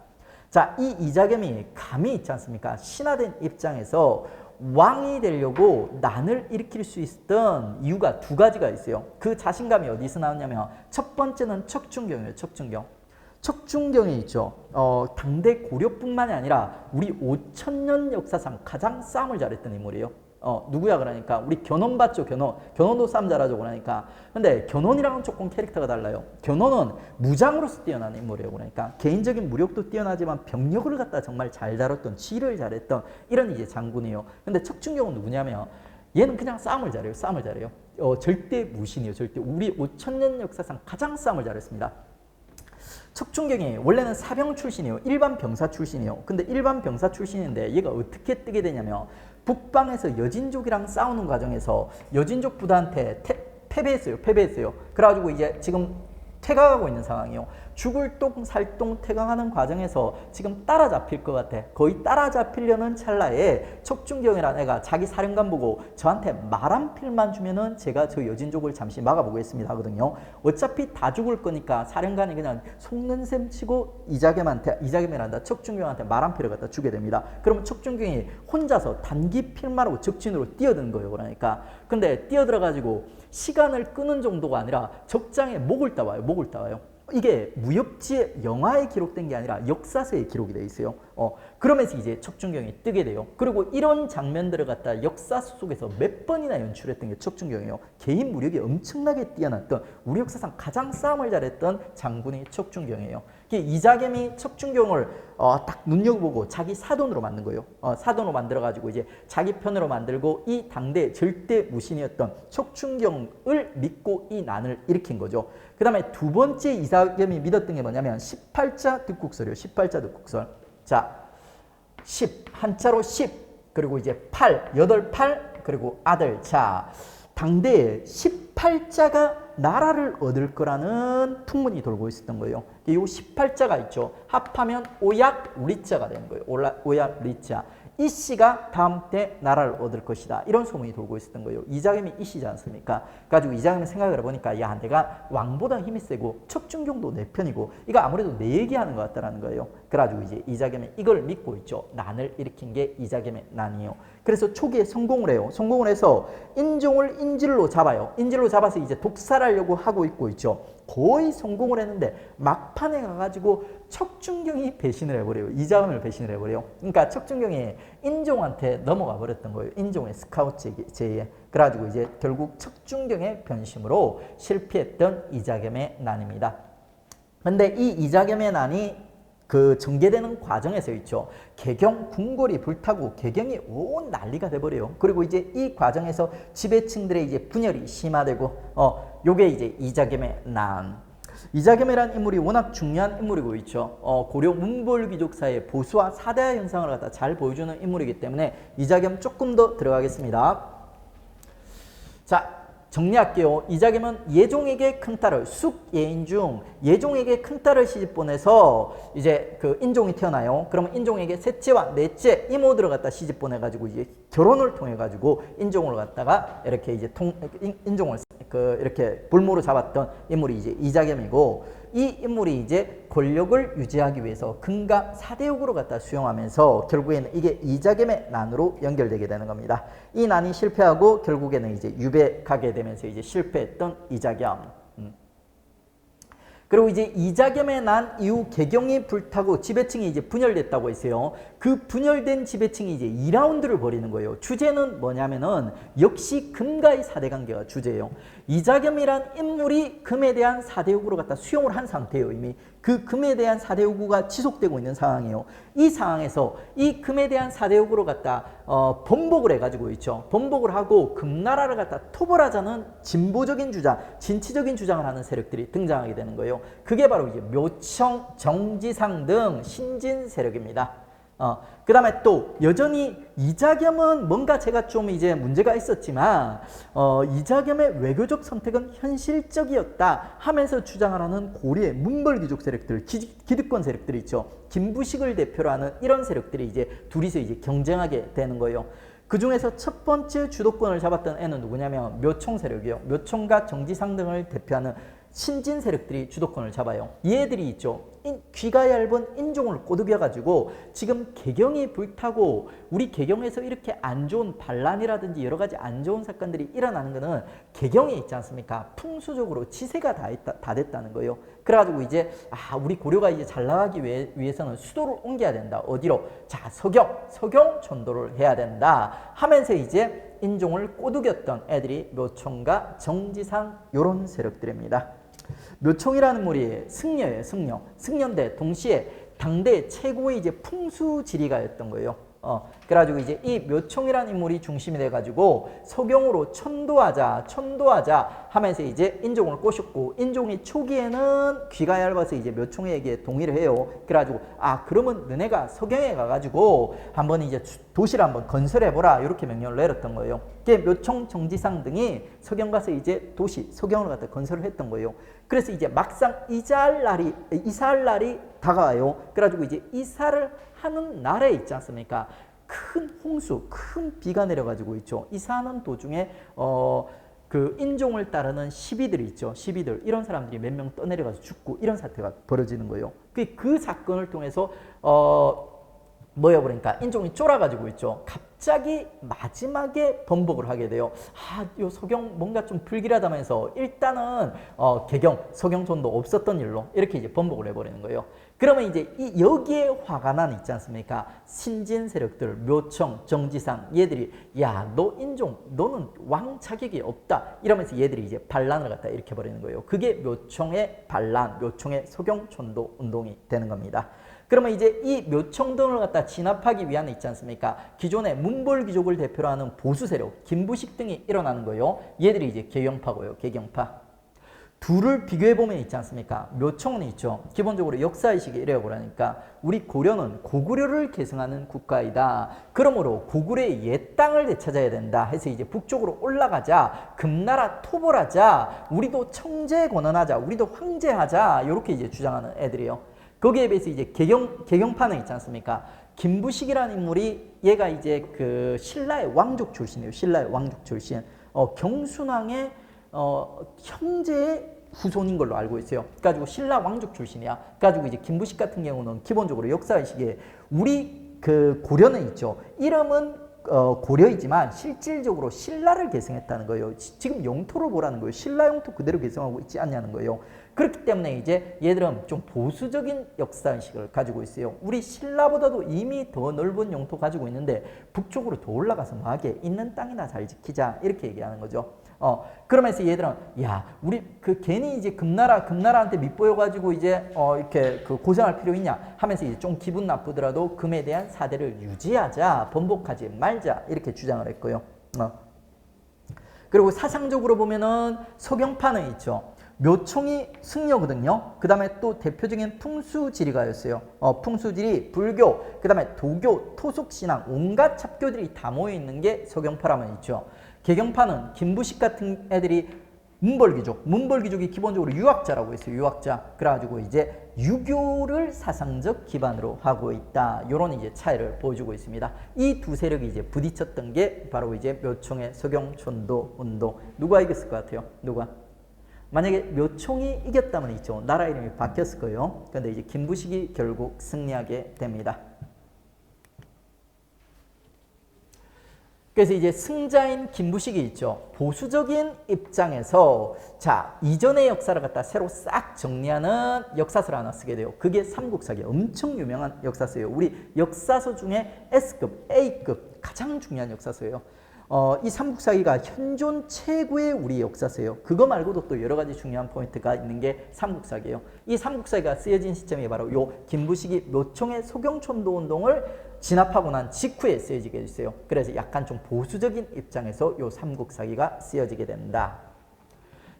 자, 이 이자겸이 감이 있지 않습니까? 신하된 입장에서 왕이 되려고 난을 일으킬 수 있었던 이유가 두 가지가 있어요. 그 자신감이 어디서 나왔냐면 첫 번째는 척준경이에요. 척준경. 척준경이 있죠. 당대 고려뿐만이 아니라 우리 5천년 역사상 가장 싸움을 잘했던 인물이에요. 누구야 그러니까 우리 견훤 봤죠. 견훤도 싸움 잘하죠 그러니까. 근데 견훤이랑은 조금 캐릭터가 달라요. 견훤은 무장으로서 뛰어난 인물이에요. 그러니까 개인적인 무력도 뛰어나지만 병력을 갖다 정말 잘 다뤘던, 지휘를 잘했던 이런 이제 장군이에요. 근데 척준경은 누구냐면 얘는 그냥 싸움을 잘해요. 싸움을 잘해요. 절대 무신이에요. 절대. 우리 5천년 역사상 가장 싸움을 잘했습니다. 척준경이 원래는 사병 출신이에요. 일반 병사 출신이에요. 근데 일반 병사 출신인데 얘가 어떻게 뜨게 되냐면 북방에서 여진족이랑 싸우는 과정에서 여진족 부대한테 패배했어요. 그래가지고 이제 지금 퇴각하고 있는 상황이에요. 죽을 똥 살똥 퇴각하는 과정에서 지금 따라잡힐 것 같아. 거의 따라잡히려는 찰나에 척준경이라는 애가 자기 사령관 보고 저한테 말 한 필만 주면은 제가 저 여진족을 잠시 막아보겠습니다 하거든요. 어차피 다 죽을 거니까 사령관이 그냥 속는 셈 치고 이자겸이란다 척준경한테 말 한 필을 갖다 주게 됩니다. 그러면 척준경이 혼자서 단기 필마로 적진으로 뛰어드는 거예요. 그러니까 근데 뛰어들어가지고 시간을 끄는 정도가 아니라 적장에 목을 따와요. 이게 무협지의 영화에 기록된 게 아니라 역사서에 기록이 돼 있어요. 그러면서 이제 척준경이 뜨게 돼요. 그리고 이런 장면들을 갖다 역사서 속에서 몇 번이나 연출했던 게 척준경이에요. 개인 무력이 엄청나게 뛰어났던 우리 역사상 가장 싸움을 잘했던 장군이 척준경이에요. 이자겸이 척준경을 딱 눈여겨보고 자기 사돈으로 만든 거예요. 사돈으로 만들어가지고 이제 자기 편으로 만들고 이 당대 절대 무신이었던 척준경을 믿고 이 난을 일으킨 거죠. 그 다음에 두 번째 이자겸이 믿었던 게 뭐냐면 18자 득국설이에요. 18자 득국설. 자, 10, 한자로 10, 그리고 이제 8, 8, 그리고 아들. 자, 당대에 18자가 나라를 얻을 거라는 풍문이 돌고 있었던 거예요. 이 18자가 있죠. 합하면 오약 리자가 되는 거예요. 오약 리자. 이 씨가 다음 때 나라를 얻을 것이다. 이런 소문이 돌고 있었던 거예요. 이자겸이 이 씨지 않습니까? 그래가지고 이자겸이 생각을 해보니까 야 내가 왕보다 힘이 세고 척준경도 내 편이고 이거 아무래도 내 얘기하는 것 같다라는 거예요. 그래가지고 이제 이자겸이 이걸 믿고 있죠. 난을 일으킨 게 이자겸의 난이에요. 그래서 초기에 성공을 해요. 성공을 해서 인종을 인질로 잡아요. 인질로 잡아서 이제 독살하려고 하고 있죠. 거의 성공을 했는데 막판에 가가지고 척준경이 배신을 해버려요. 이자겸을 배신을 해버려요. 그러니까 척준경이 인종한테 넘어가 버렸던 거예요. 인종의 스카우트 제의에. 그래가지고 이제 결국 척준경의 변심으로 실패했던 이자겸의 난입니다. 근데 이 이자겸의 난이 그 전개되는 과정에서 있죠. 개경 궁궐이 불타고 개경이 온 난리가 돼버려요. 그리고 이제 이 과정에서 지배층들의 이제 분열이 심화되고 요게 이제 이자겸의 난. 이자겸이라는 인물이 워낙 중요한 인물이고 있죠. 고려 문벌귀족사의 보수와 사대화 현상을 갖다 잘 보여주는 인물이기 때문에 이자겸 조금 더 들어가겠습니다. 자, 정리할게요. 이자겸은 예종에게 큰 딸을 숙예인 중 예종에게 큰 딸을 시집 보내서 이제 그 인종이 태어나요. 그러면 인종에게 셋째와 넷째 이모들을 갖다 시집 보내가지고 이제 결혼을 통해 가지고 인종을 갖다가 이렇게 이제 인종을 이렇게 볼모로 잡았던 인물이 이제 이자겸이고 이 인물이 이제 권력을 유지하기 위해서 금가 사대욕으로 갖다 수용하면서 결국에는 이게 이자겸의 난으로 연결되게 되는 겁니다. 이 난이 실패하고 결국에는 이제 유배 가게 되면서 이제 실패했던 이자겸. 그리고 이제 이자겸의 난 이후 개경이 불타고 지배층이 이제 분열됐다고 했어요. 그 분열된 지배층이 이제 2라운드를 벌이는 거예요. 주제는 뭐냐면은 역시 금가의 사대관계가 주제예요. 이자겸이란 인물이 금에 대한 사대요구를 갖다 수용을 한 상태예요. 이미 그 금에 대한 사대요구가 지속되고 있는 상황이에요. 이 상황에서 이 금에 대한 사대요구를 갖다 번복을 해가지고 있죠. 번복을 하고 금나라를 갖다 토벌하자는 진보적인 주장, 진취적인 주장을 하는 세력들이 등장하게 되는 거예요. 그게 바로 이제 묘청, 정지상 등 신진 세력입니다. 그 다음에 또 여전히 이자겸은 뭔가 제가 좀 이제 문제가 있었지만 이자겸의 외교적 선택은 현실적이었다 하면서 주장을 하는 고리의 문벌귀족 세력들, 기득권 세력들이 있죠. 김부식을 대표로 하는 이런 세력들이 이제 둘이서 이제 경쟁하게 되는 거예요. 그 중에서 첫 번째 주도권을 잡았던 애는 누구냐면 묘청 세력이에요. 묘청과 정지상 등을 대표하는 신진 세력들이 주도권을 잡아요. 얘들이 있죠. 귀가 얇은 인종을 꼬드겨가지고 지금 개경이 불타고 우리 개경에서 이렇게 안 좋은 반란이라든지 여러 가지 안 좋은 사건들이 일어나는 거는 개경에 있지 않습니까? 풍수적으로 지세가 다 됐다는 거예요. 그래가지고 이제 우리 고려가 이제 잘 나가기 위해서는 수도를 옮겨야 된다. 어디로? 자, 서경 전도를 해야 된다 하면서 이제 인종을 꼬드겼던 애들이 묘총과 정지상 요런 세력들입니다. 묘총이라는 물이 승려예요. 승려인데 동시에 당대 최고의 이제 풍수지리가였던 거예요. 그래가지고 이제 이 묘총이라는 인물이 중심이 돼가지고 서경으로 천도하자 하면서 이제 인종을 꼬셨고, 인종이 초기에는 귀가 얇아서 이제 묘총에게 동의를 해요. 그래가지고 그러면 너네가 서경에 가가지고 한번 이제 도시를 한번 건설해보라 이렇게 명령을 내렸던 거예요. 묘총, 정지상 등이 서경 가서 이제 도시 서경을 갖다 건설을 했던 거예요. 그래서 이제 막상 이사할 날이 다가와요. 그래가지고 이제 이사를 하는 날에 있지 않습니까? 큰 홍수, 큰 비가 내려가지고 있죠. 이사하는 도중에 그 인종을 따르는 시비들이 있죠. 시비들, 이런 사람들이 몇 명 떠내려가서 죽고 이런 사태가 벌어지는 거예요. 그 사건을 통해서 그러니까 인종이 쫄아가지고 있죠. 갑자기 마지막에 번복을 하게 돼요. 요 서경 뭔가 좀 불길하다면서 일단은 개경, 서경전도 없었던 일로 이렇게 이제 번복을 해버리는 거예요. 그러면 이제 여기에 화가 난 있지 않습니까? 신진 세력들, 묘청, 정지상 얘들이 너 인종, 너는 왕 자격이 없다 이러면서 얘들이 이제 반란을 갖다 일으켜버리는 거예요. 그게 묘청의 반란, 묘청의 서경촌도 운동이 되는 겁니다. 그러면 이제 이 묘청 등을 갖다 진압하기 위한 있지 않습니까? 기존의 문벌귀족을 대표로 하는 보수 세력, 김부식 등이 일어나는 거예요. 얘들이 이제 개경파고요. 개경파. 둘을 비교해보면 있지 않습니까? 묘청은 있죠. 기본적으로 역사의식이 이래요. 그러니까 우리 고려는 고구려를 계승하는 국가이다. 그러므로 고구려의 옛 땅을 되찾아야 된다 해서 이제 북쪽으로 올라가자, 금나라 토벌하자, 우리도 청제 권한하자, 우리도 황제하자 이렇게 이제 주장하는 애들이에요. 거기에 비해서 이제 개경파는 있지 않습니까? 김부식이라는 인물이 얘가 이제 그 신라의 왕족 출신이에요. 신라의 왕족 출신. 경순왕의 형제의 후손인 걸로 알고 있어요. 그래가지고 신라 왕족 출신이야. 그래가지고 이제 김부식 같은 경우는 기본적으로 역사의식에 우리 그 고려는 있죠. 이름은 고려이지만 실질적으로 신라를 계승했다는 거예요. 지금 영토를 보라는 거예요. 신라 영토 그대로 계승하고 있지 않냐는 거예요. 그렇기 때문에 이제 얘들은 좀 보수적인 역사의식을 가지고 있어요. 우리 신라보다도 이미 더 넓은 영토 가지고 있는데 북쪽으로 더 올라가서 뭐하게 있는 땅이나 잘 지키자 이렇게 얘기하는 거죠. 그러면서 얘들은 우리 그 괜히 이제 금나라한테 밑보여가지고 이제 이렇게 그 고생할 필요 있냐 하면서 이제 좀 기분 나쁘더라도 금에 대한 사대를 유지하자, 번복하지 말자 이렇게 주장을 했고요. 그리고 사상적으로 보면은 서경파는 있죠. 묘총이 승려거든요. 그 다음에 또 대표적인 풍수지리가였어요. 풍수지리, 불교, 그 다음에 도교, 토속신앙, 온갖 잡교들이 다 모여있는 게 서경파라면 있죠. 개경파는 김부식 같은 애들이 문벌귀족이 기본적으로 유학자라고 했어요. 유학자. 그래가지고 이제 유교를 사상적 기반으로 하고 있다. 요런 이제 차이를 보여주고 있습니다. 이 두 세력이 이제 부딪혔던 게 바로 이제 묘총의 서경촌도 운동. 누가 이겼을 것 같아요? 누가? 만약에 묘총이 이겼다면 있죠. 나라 이름이 바뀌었을 거예요. 근데 이제 김부식이 결국 승리하게 됩니다. 그래서 이제 승자인 김부식이 있죠. 보수적인 입장에서 이전의 역사를 갖다 새로 싹 정리하는 역사서를 하나 쓰게 돼요. 그게 삼국사기, 엄청 유명한 역사서예요. 우리 역사서 중에 S급, A급 가장 중요한 역사서예요. 이 삼국사기가 현존 최고의 우리 역사서예요. 그거 말고도 또 여러 가지 중요한 포인트가 있는 게 삼국사기예요. 이 삼국사기가 쓰여진 시점이 바로 요 김부식이 묘총의 서경촌도 운동을 진압하고 난 직후에 쓰여지게 됐어요. 그래서 약간 좀 보수적인 입장에서 요 삼국사기가 쓰여지게 된다.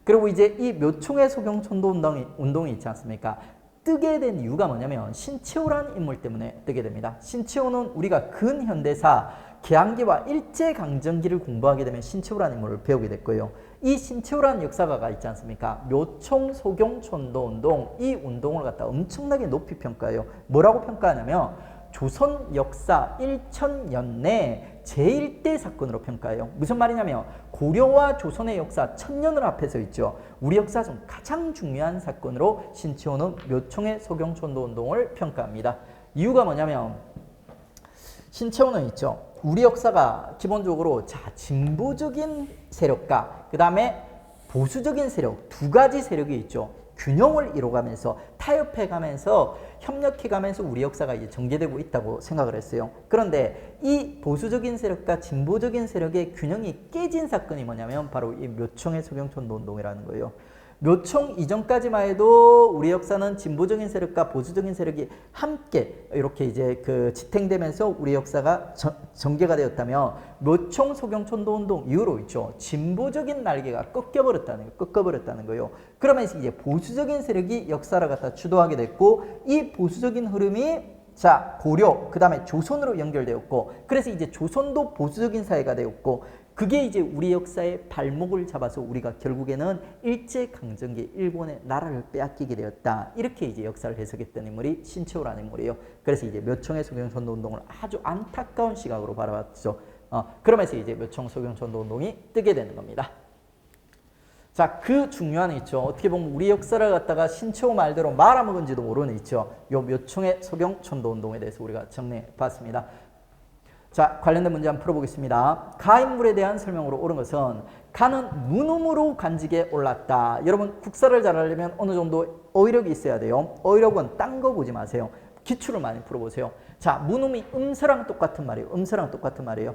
그리고 이제 이 묘총의 서경촌도 운동이 있지 않습니까? 뜨게 된 이유가 뭐냐면 신채호라는 인물 때문에 뜨게 됩니다. 신채호는 우리가 근현대사 개항기와 일제강점기를 공부하게 되면 신채호라는 인물을 배우게 될 거예요. 이 신채호라는 역사가가 있지 않습니까? 묘총 서경촌도 운동, 이 운동을 갖다 엄청나게 높이 평가해요. 뭐라고 평가하냐면 조선 역사 1000년 내 제1대 사건으로 평가해요. 무슨 말이냐면 고려와 조선의 역사 1000년을 앞에서 있죠. 우리 역사 중 가장 중요한 사건으로 신치호는 묘총의 소경촌도운동을 평가합니다. 이유가 뭐냐면 신치호는 있죠. 우리 역사가 기본적으로 진보적인 세력과 그 다음에 보수적인 세력 두 가지 세력이 있죠. 균형을 이뤄가면서 타협해가면서 협력해가면서 우리 역사가 이제 전개되고 있다고 생각을 했어요. 그런데 이 보수적인 세력과 진보적인 세력의 균형이 깨진 사건이 뭐냐면 바로 이 묘총의 소경촌도운동이라는 거예요. 묘총 이전까지만 해도 우리 역사는 진보적인 세력과 보수적인 세력이 함께 이렇게 이제 지탱되면서 우리 역사가 전개가 되었다면 묘총 소경촌도운동 이후로 있죠. 진보적인 날개가 꺾여버렸다는 거예요. 그러면서 이제 보수적인 세력이 역사를 갖다 주도하게 됐고 이 보수적인 흐름이 고려 그 다음에 조선으로 연결되었고 그래서 이제 조선도 보수적인 사회가 되었고 그게 이제 우리 역사의 발목을 잡아서 우리가 결국에는 일제강점기 일본의 나라를 빼앗기게 되었다. 이렇게 이제 역사를 해석했던 인물이 신치호라는 인물이에요. 그래서 이제 묘총의 소경촌도운동을 아주 안타까운 시각으로 바라봤죠. 그러면서 이제 묘총 소경촌도운동이 뜨게 되는 겁니다. 자, 그 중요한 있죠. 어떻게 보면 우리 역사를 갖다가 신치호 말대로 말아먹은지도 모르는 있죠. 요 묘총의 소경촌도운동에 대해서 우리가 정리해 봤습니다. 자, 관련된 문제 한번 풀어보겠습니다. 가 인물에 대한 설명으로 옳은 것은 가는 문음으로 관직에 올랐다. 여러분 국사를 잘하려면 어느 정도 어휘력이 있어야 돼요. 어휘력은 딴 거 보지 마세요. 기출을 많이 풀어보세요. 자, 문음이 음서랑 똑같은 말이에요. 음서랑 똑같은 말이에요.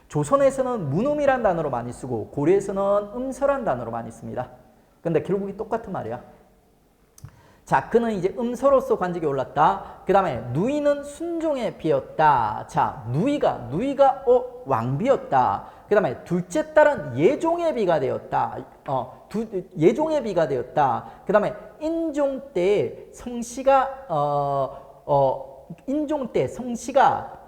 조선에서는 문음이란 단어로 많이 쓰고 고려에서는 음서란 단어로 많이 씁니다. 근데 결국이 똑같은 말이야. 자, 그는 이제 음서로서 관직에 올랐다. 그 다음에 누이는 순종의 비였다. 자, 누이가 왕비였다. 그 다음에 둘째 딸은 예종의 비가 되었다. 예종의 비가 되었다. 그 다음에 인종 때 성씨가 인종 때 성씨가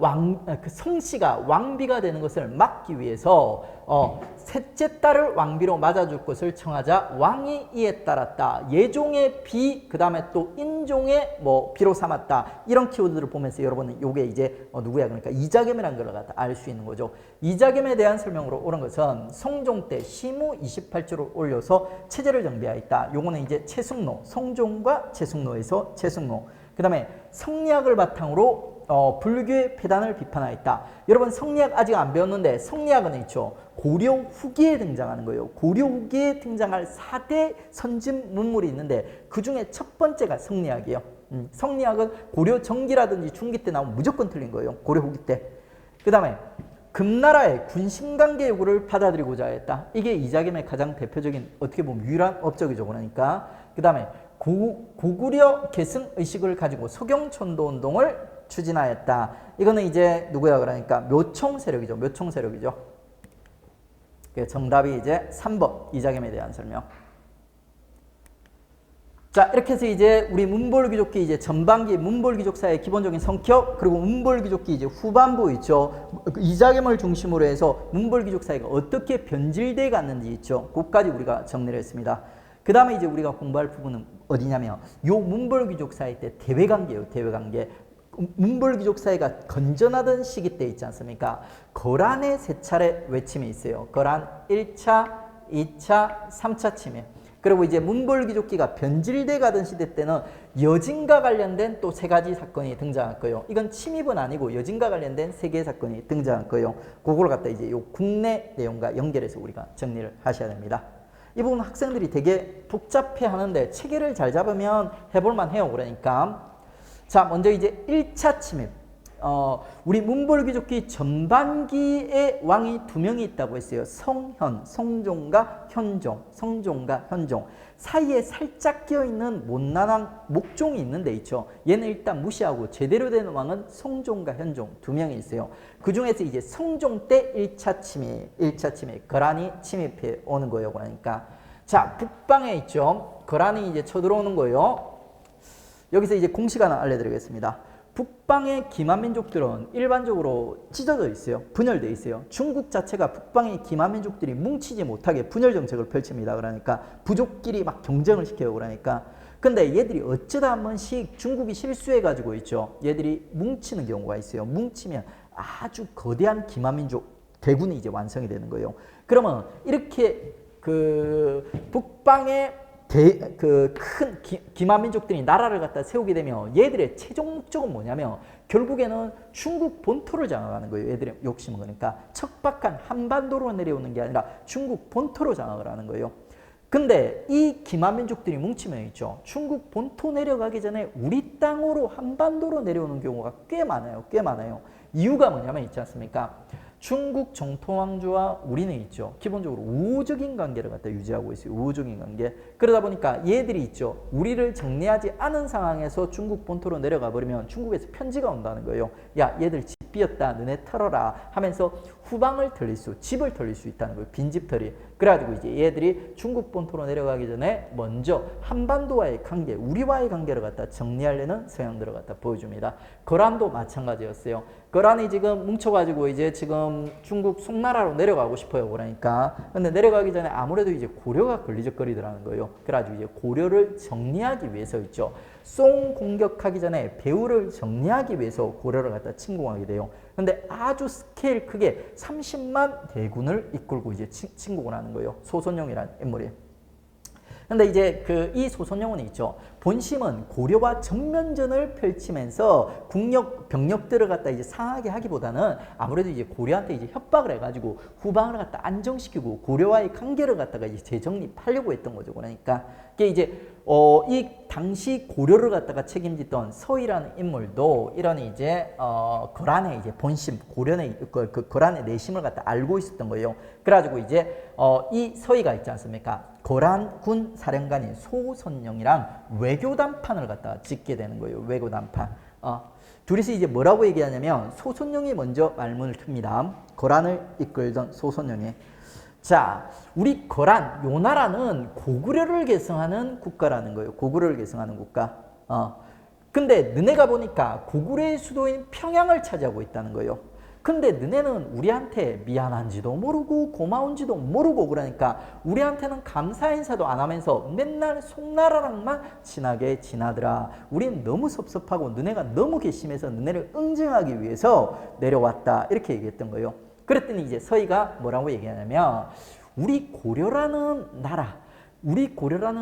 왕비가 되는 것을 막기 위해서 셋째 딸을 왕비로 맞아줄 것을 청하자 왕이 이에 따랐다. 예종의 비, 그 다음에 또 인종의 비로 삼았다. 이런 키워드를 보면서 여러분은 요게 이제 누구야? 그러니까 이자겸이라는 걸 갖다 알 수 있는 거죠. 이자겸에 대한 설명으로 옳은 것은 성종 때 시무 28조를 올려서 체제를 정비하였다. 요거는 이제 최승로, 성종과 최승로에서 최승로. 그 다음에 성리학을 바탕으로 불교의 폐단을 비판하였다. 여러분 성리학 아직 안 배웠는데 성리학은 있죠. 고려 후기에 등장하는 거예요. 고려 후기에 등장할 4대 선진 문물이 있는데 그 중에 첫 번째가 성리학이에요. 성리학은 고려 전기라든지 중기 때 나오면 무조건 틀린 거예요. 고려 후기 때. 그 다음에 금나라의 군신관계 요구를 받아들이고자 했다. 이게 이자겸의 가장 대표적인 어떻게 보면 유일한 업적이죠. 그러니까 그 다음에 고구려 계승 의식을 가지고 소경촌도운동을 추진하였다. 이거는 이제 누구야? 그러니까 묘총 세력이죠. 묘총 세력이죠. 정답이 이제 3번 이자겸에 대한 설명. 자, 이렇게 해서 이제 우리 문벌귀족기 이제 전반기 문벌귀족사의 기본적인 성격 그리고 문벌귀족기 이제 후반부 있죠. 이자겸을 중심으로 해서 문벌귀족사회가 어떻게 변질돼 갔는지 있죠. 그것까지 우리가 정리를 했습니다. 그 다음에 이제 우리가 공부할 부분은 어디냐면 요 문벌귀족사회 때 대외관계예요. 대외관계. 문벌귀족사회가 건전하던 시기 때 있지 않습니까? 거란의 세 차례 외침이 있어요. 거란 1차, 2차, 3차 침해. 그리고 이제 문벌귀족기가 변질돼 가던 시대 때는 여진과 관련된 또 3가지 사건이 등장할 거예요. 이건 침입은 아니고 여진과 관련된 3개의 사건이 등장할 거예요. 그걸 갖다 이제 요 국내 내용과 연결해서 우리가 정리를 하셔야 됩니다. 이 부분 학생들이 되게 복잡해 하는데 체계를 잘 잡으면 해볼만 해요. 그러니까 자, 먼저 이제 1차 침입. 우리 문벌귀족기 전반기에 왕이 2명이 있다고 했어요. 성현, 성종과 현종, 성종과 현종. 사이에 살짝 끼어있는 못난한 목종이 있는데 있죠. 얘는 일단 무시하고 제대로 된 왕은 성종과 현종 2명이 있어요. 그 중에서 이제 성종 때 1차 침입, 거란이 침입해 오는 거예요. 그러니까 자, 북방에 있죠. 거란이 이제 쳐들어오는 거예요. 여기서 이제 공식 하나 알려드리겠습니다. 북방의 기만민족들은 일반적으로 찢어져 있어요. 분열되어 있어요. 중국 자체가 북방의 기만민족들이 뭉치지 못하게 분열 정책을 펼칩니다. 그러니까 부족끼리 막 경쟁을 시켜요. 그러니까 근데 얘들이 어쩌다 한 번씩 중국이 실수해가지고 있죠. 얘들이 뭉치는 경우가 있어요. 뭉치면 아주 거대한 기마민족 대군이 이제 완성이 되는 거예요. 그러면 이렇게 그 북방의 큰 기마민족들이 나라를 갖다 세우게 되면 얘들의 최종 목적은 뭐냐면 결국에는 중국 본토를 장악하는 거예요. 얘들의 욕심은. 그러니까 척박한 한반도로 내려오는 게 아니라 중국 본토로 장악을 하는 거예요. 근데 이 기마민족들이 뭉치면 있죠. 중국 본토 내려가기 전에 우리 땅으로 한반도로 내려오는 경우가 꽤 많아요. 꽤 많아요. 이유가 뭐냐면 있지 않습니까? 중국 정통왕조와 우리는 있죠. 기본적으로 우호적인 관계를 갖다 유지하고 있어요. 우호적인 관계. 그러다 보니까 얘들이 있죠. 우리를 정리하지 않은 상황에서 중국 본토로 내려가 버리면 중국에서 편지가 온다는 거예요. 야, 얘들 집 비었다. 너네 털어라 하면서 후방을 털릴 집을 털릴 수 있다는 거예요. 빈집털이. 그래가지고 이제 얘들이 중국 본토로 내려가기 전에 먼저 한반도와의 관계, 우리와의 관계를 갖다 정리하려는 서양들을 갖다 보여줍니다. 거란도 마찬가지였어요. 거란이 지금 뭉쳐가지고 이제 지금 중국 송나라로 내려가고 싶어요. 그러니까. 근데 내려가기 전에 아무래도 이제 고려가 걸리적거리더라는 거예요. 그래가지고 이제 고려를 정리하기 위해서 있죠. 송 공격하기 전에 배후를 정리하기 위해서 고려를 갖다 침공하게 돼요. 근데 아주 스케일 크게 30만 대군을 이끌고 이제 침공을 하는 거예요. 소선용이라는 인물이. 근데 이제 이 소선영은 있죠. 본심은 고려와 정면전을 펼치면서 병력들을 갖다 이제 상하게 하기보다는 아무래도 이제 고려한테 이제 협박을 해가지고 후방을 갖다 안정시키고 고려와의 관계를 갖다가 이제 재정립하려고 했던 거죠. 그러니까 이게 이제 이 당시 고려를 갖다가 책임지던 서희라는 인물도 이런 이제 거란의 이제 본심, 고려의 거란의 내심을 갖다 알고 있었던 거예요. 그래가지고 이제 이 서희가 있지 않습니까? 거란군 사령관인 소선영이랑 외교담판을 갖다가 짓게 되는 거예요. 외교담판. 둘이서 이제 뭐라고 얘기하냐면 소선영이 먼저 말문을 틉니다. 거란을 이끌던 소선영이. 자, 우리 거란, 요 나라는 고구려를 계승하는 국가라는 거예요. 고구려를 계승하는 국가. 근데 너네가 보니까 고구려의 수도인 평양을 차지하고 있다는 거예요. 근데 너네는 우리한테 미안한지도 모르고 고마운지도 모르고 그러니까 우리한테는 감사 인사도 안 하면서 맨날 송나라랑만 친하게 지나더라. 우린 너무 섭섭하고 너네가 너무 괘씸해서 너네를 응징하기 위해서 내려왔다. 이렇게 얘기했던 거예요. 그랬더니 이제 서희가 뭐라고 얘기하냐면 우리 고려라는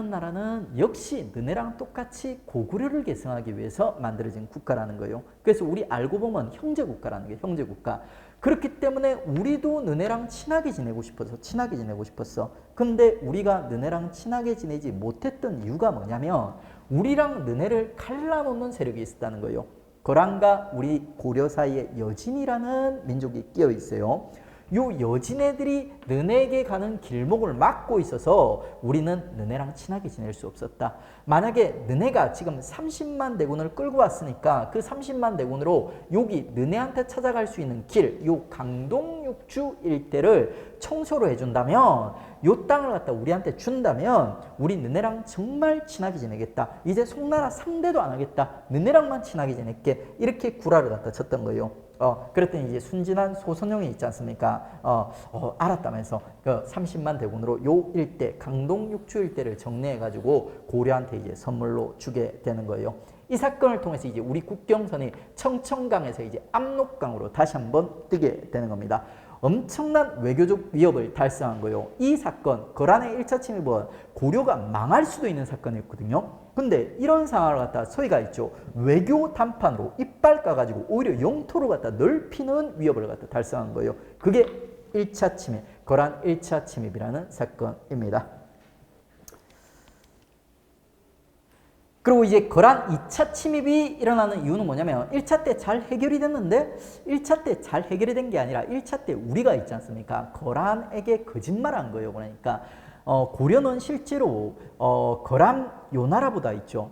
나라는 역시 너네랑 똑같이 고구려를 계승하기 위해서 만들어진 국가라는 거예요. 그래서 우리 알고 보면 형제국가라는 게 형제국가. 그렇기 때문에 우리도 너네랑 친하게 지내고 싶었어. 근데 우리가 너네랑 친하게 지내지 못했던 이유가 뭐냐면 우리랑 너네를 갈라놓는 세력이 있었다는 거예요. 거란과 우리 고려 사이에 여진이라는 민족이 끼어 있어요. 요 여진애들이 너네에게 가는 길목을 막고 있어서 우리는 너네랑 친하게 지낼 수 없었다. 만약에 너네가 지금 30만 대군을 끌고 왔으니까 그 30만 대군으로 여기 너네한테 찾아갈 수 있는 길, 요 강동육주 일대를 청소를 해준다면 요 땅을 갖다 우리한테 준다면 우리 너네랑 정말 친하게 지내겠다. 이제 송나라 상대도 안 하겠다. 너네랑만 친하게 지낼게. 이렇게 구라를 갖다 쳤던 거예요. 그랬더니 이제 순진한 소선영이 있지 않습니까? 알았다면서 그 30만 대군으로 요 일대, 강동육주 일대를 정리해가지고 고려한테 이제 선물로 주게 되는 거예요. 이 사건을 통해서 이제 우리 국경선이 청천강에서 이제 압록강으로 다시 한번 뜨게 되는 겁니다. 엄청난 외교적 위협을 달성한 거예요. 이 사건, 거란의 1차 침입은 고려가 망할 수도 있는 사건이었거든요. 근데 이런 상황을 갖다 서희가 있죠. 외교 담판으로 이빨 까가지고 오히려 영토를 갖다 넓히는 위협을 갖다 달성한 거예요. 그게 1차 침입, 거란 1차 침입이라는 사건입니다. 그리고 이제 거란 2차 침입이 일어나는 이유는 뭐냐면 1차 때 잘 해결이 됐는데 1차 때 잘 해결이 된 게 아니라 1차 때 우리가 있지 않습니까? 거란에게 거짓말한 거예요. 그러니까 고려는 실제로 거란 요 나라보다 있죠.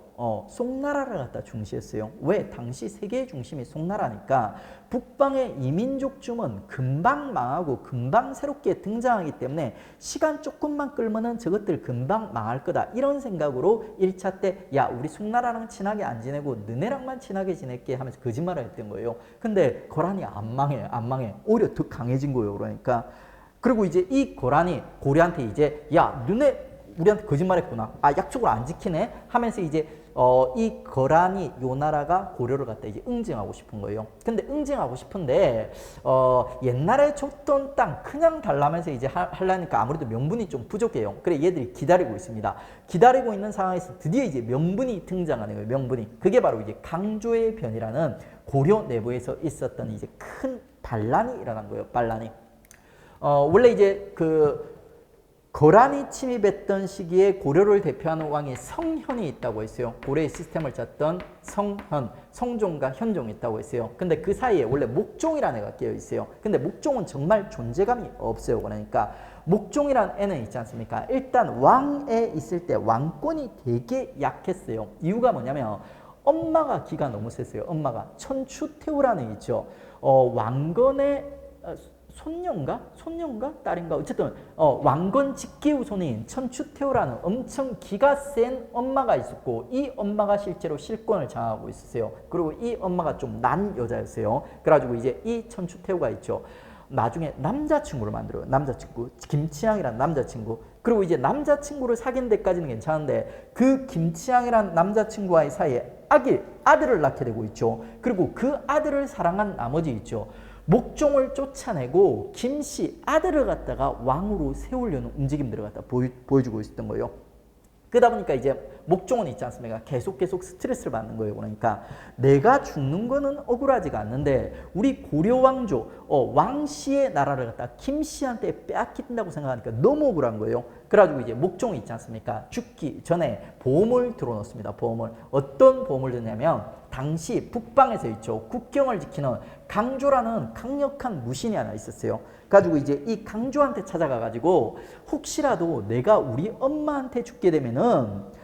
송나라를 갖다 중시했어요. 왜? 당시 세계의 중심이 송나라니까 북방의 이민족쯤은 금방 망하고 금방 새롭게 등장하기 때문에 시간 조금만 끌면은 저것들 금방 망할 거다. 이런 생각으로 1차 때 야 우리 송나라랑 친하게 안 지내고 너네랑만 친하게 지낼게 하면서 거짓말을 했던 거예요. 근데 거란이 안 망해. 오히려 더 강해진 거예요. 그러니까 그리고 이제 이 거란이 고려한테 이제 야 너네 우리한테 거짓말했구나. 아, 약속을 안 지키네 하면서 이제 이 거란이 요 나라가 고려를 갖다 이제 응징하고 싶은 거예요. 근데 응징하고 싶은데 옛날에 줬던 땅 그냥 달라면서 이제 하려니까 아무래도 명분이 좀 부족해요. 그래 얘들이 기다리고 있습니다. 기다리고 있는 상황에서 드디어 이제 명분이 등장하는 거예요. 명분이. 그게 바로 이제 강조의 변이라는 고려 내부에서 있었던 이제 큰 반란이 일어난 거예요. 반란이. 원래 이제 거란이 침입했던 시기에 고려를 대표하는 왕이 성현이 있다고 했어요. 고려의 시스템을 짰던 성현, 성종과 현종이 있다고 했어요. 근데 그 사이에 원래 목종이라는 애가 끼어 있어요. 근데 목종은 정말 존재감이 없어요. 그러니까 목종이라는 애는 있지 않습니까? 일단 왕에 있을 때 왕권이 되게 약했어요. 이유가 뭐냐면 엄마가 기가 너무 셌어요. 엄마가 천추태후라는 애 있죠. 왕건의 손녀인가 딸인가 어쨌든 왕건 직계 후손인 천추태후라는 엄청 기가 센 엄마가 있었고 이 엄마가 실제로 실권을 장악하고 있었어요. 그리고 이 엄마가 좀 난 여자였어요. 그래가지고 이제 이 천추태후가 있죠. 나중에 남자친구를 만들어요. 남자친구 김치향이라는 남자친구. 그리고 이제 남자친구를 사귄 데까지는 괜찮은데 그 김치향이라는 남자친구와의 사이에 아들을 낳게 되고 있죠. 그리고 그 아들을 사랑한 나머지 있죠. 목종을 쫓아내고 김씨 아들을 갖다가 왕으로 세우려는 움직임들을 갖다 보여주고 있었던 거예요. 그러다 보니까 이제 목종은 있지 않습니까? 계속 스트레스를 받는 거예요. 그러니까 내가 죽는 거는 억울하지가 않는데 우리 고려 왕조 왕씨의 나라를 갖다 김씨한테 빼앗긴다고 생각하니까 너무 억울한 거예요. 그래가지고 이제 목종이 있지 않습니까? 죽기 전에 보험을 들어놓습니다. 보험을. 어떤 보험을 드냐면 당시 북방에서 있죠. 국경을 지키는 강조라는 강력한 무신이 하나 있었어요. 가지고 이제 이 강조한테 찾아가가지고 혹시라도 내가 우리 엄마한테 죽게 되면은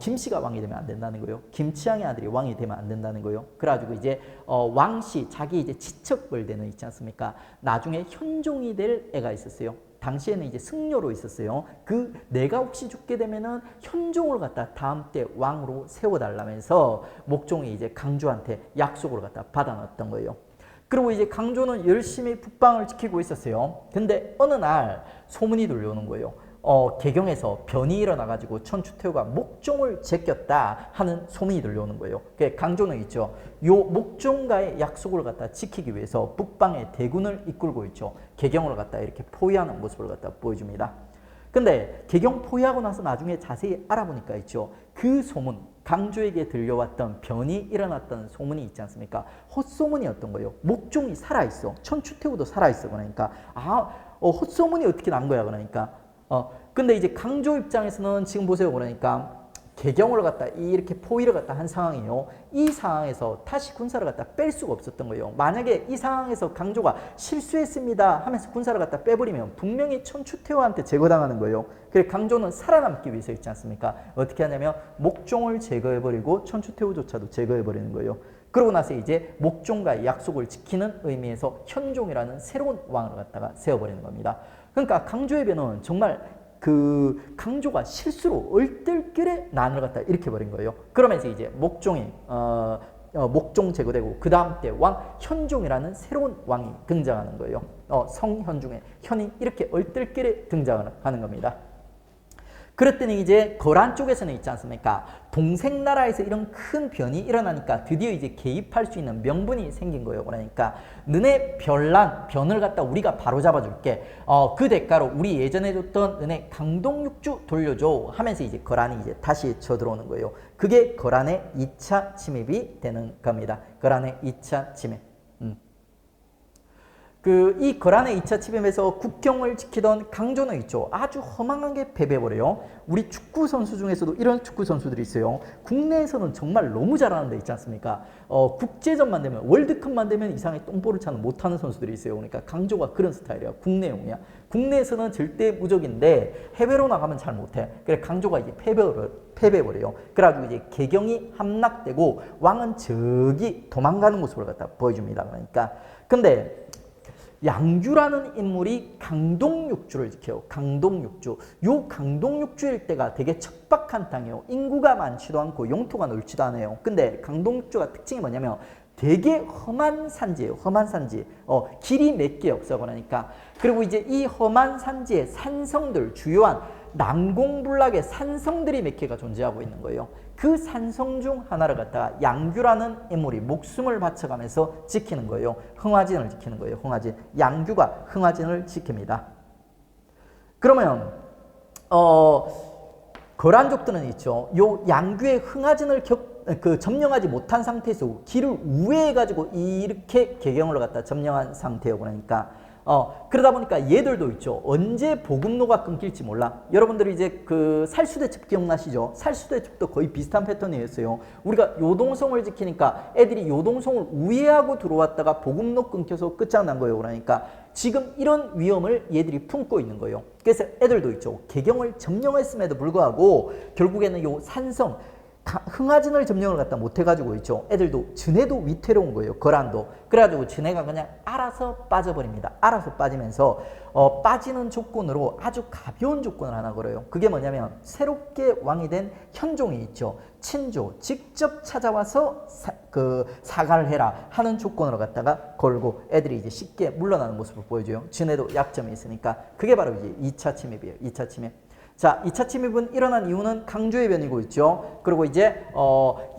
김씨가 왕이 되면 안 된다는 거예요. 김치향의 아들이 왕이 되면 안 된다는 거예요. 그래가지고 이제 왕씨 자기 이제 지척벌대는 있지 않습니까? 나중에 현종이 될 애가 있었어요. 당시에는 이제 승려로 있었어요. 내가 혹시 죽게 되면은 현종을 갖다 다음 때 왕으로 세워달라면서 목종이 이제 강조한테 약속을 갖다 받아놨던 거예요. 그리고 이제 강조는 열심히 북방을 지키고 있었어요. 근데 어느 날 소문이 들려오는 거예요. 개경에서 변이 일어나가지고 천추태후가 목종을 제꼈다 하는 소문이 들려오는 거예요. 강조는 있죠. 요 목종과의 약속을 갖다 지키기 위해서 북방에 대군을 이끌고 있죠. 개경을 갖다 이렇게 포위하는 모습을 갖다 보여줍니다. 근데 개경 포위하고 나서 나중에 자세히 알아보니까 있죠. 그 소문, 강조에게 들려왔던 변이 일어났던 소문이 있지 않습니까? 헛소문이었던 거예요. 목종이 살아있어. 천추태후도 살아있어. 그러니까 헛소문이 어떻게 난 거야. 그러니까 근데 이제 강조 입장에서는 지금 보세요. 그러니까 개경을 갖다 이렇게 포위를 갖다 한 상황이에요. 이 상황에서 다시 군사를 갖다 뺄 수가 없었던 거예요. 만약에 이 상황에서 강조가 실수했습니다 하면서 군사를 갖다 빼버리면 분명히 천추태후한테 제거당하는 거예요. 그래서 강조는 살아남기 위해서 있지 않습니까? 어떻게 하냐면 목종을 제거해버리고 천추태후조차도 제거해버리는 거예요. 그러고 나서 이제 목종과의 약속을 지키는 의미에서 현종이라는 새로운 왕을 갖다가 세워버리는 겁니다. 그러니까 강조의 변은 정말 강조가 실수로 얼떨결에 난을 갖다 일으켜버린 거예요. 그러면서 이제 목종이 목종 제거되고 그 다음 때 왕 현종이라는 새로운 왕이 등장하는 거예요. 성현종의 현이 이렇게 얼떨결에 등장을 하는 겁니다. 그랬더니 이제 거란 쪽에서는 있지 않습니까? 동생 나라에서 이런 큰 변이 일어나니까 드디어 이제 개입할 수 있는 명분이 생긴 거예요. 그러니까 너네 변을 갖다 우리가 바로 잡아줄게. 그 대가로 우리 예전에 줬던 너네 강동육주 돌려줘 하면서 이제 거란이 이제 다시 쳐들어오는 거예요. 그게 거란의 2차 침입이 되는 겁니다. 거란의 2차 침입. 이 거란의 2차 침입에서 국경을 지키던 강조는 있죠. 아주 허망하게 패배해버려요. 우리 축구 선수 중에서도 이런 축구 선수들이 있어요. 국내에서는 정말 너무 잘하는 데 있지 않습니까? 국제전만 되면 월드컵만 되면 이상하게 똥볼을 차는 못하는 선수들이 있어요. 그러니까 강조가 그런 스타일이야. 국내용이야. 국내에서는 절대 무적인데 해외로 나가면 잘 못해. 그래 강조가 이제 패배해버려요. 그래가지고 이제 개경이 함락되고 왕은 저기 도망가는 모습을 갖다 보여줍니다. 그러니까 근데 양규라는 인물이 강동육주를 지켜요. 강동육주. 요 강동육주 일대가 되게 척박한 땅이에요. 인구가 많지도 않고 용토가 넓지도 않아요. 근데 강동육주가 특징이 뭐냐면 되게 험한 산지예요. 험한 산지. 길이 몇 개 없어. 그러니까. 그리고 이제 이 험한 산지의 산성들, 주요한 난공불락의 산성들이 몇 개가 존재하고 있는 거예요. 그 산성 중 하나를 갖다가 양규라는 인물이 목숨을 바쳐가면서 지키는 거예요. 흥화진을 지키는 거예요. 흥화진. 양규가 흥화진을 지킵니다. 그러면 거란족들은 있죠. 요 양규의 흥화진을 점령하지 못한 상태에서 길을 우회해가지고 이렇게 개경을 갖다 점령한 상태예요. 그러니까 그러다 보니까 얘들도 있죠. 언제 보급로가 끊길지 몰라. 여러분들이 이제 그 살수대첩 기억나시죠? 살수대첩도 거의 비슷한 패턴이었어요. 우리가 요동성을 지키니까 애들이 요동성을 우회하고 들어왔다가 보급로 끊겨서 끝장난 거예요. 그러니까 지금 이런 위험을 얘들이 품고 있는 거예요. 그래서 애들도 있죠. 개경을 점령했음에도 불구하고 결국에는 요 산성 흥화진을 점령을 갖다 못해가지고 있죠. 애들도 진해도 위태로운 거예요. 거란도. 그래가지고 진해가 그냥 알아서 빠져버립니다. 알아서 빠지면서 빠지는 조건으로 아주 가벼운 조건을 하나 걸어요. 그게 뭐냐면 새롭게 왕이 된 현종이 있죠. 친조 직접 찾아와서 사과를 해라 하는 조건으로 갖다가 걸고 애들이 이제 쉽게 물러나는 모습을 보여줘요. 진해도 약점이 있으니까. 그게 바로 이제 2차 침입이에요. 2차 침입. 자, 2차 침입은 일어난 이유는 강조의 변이고 있죠. 그리고 이제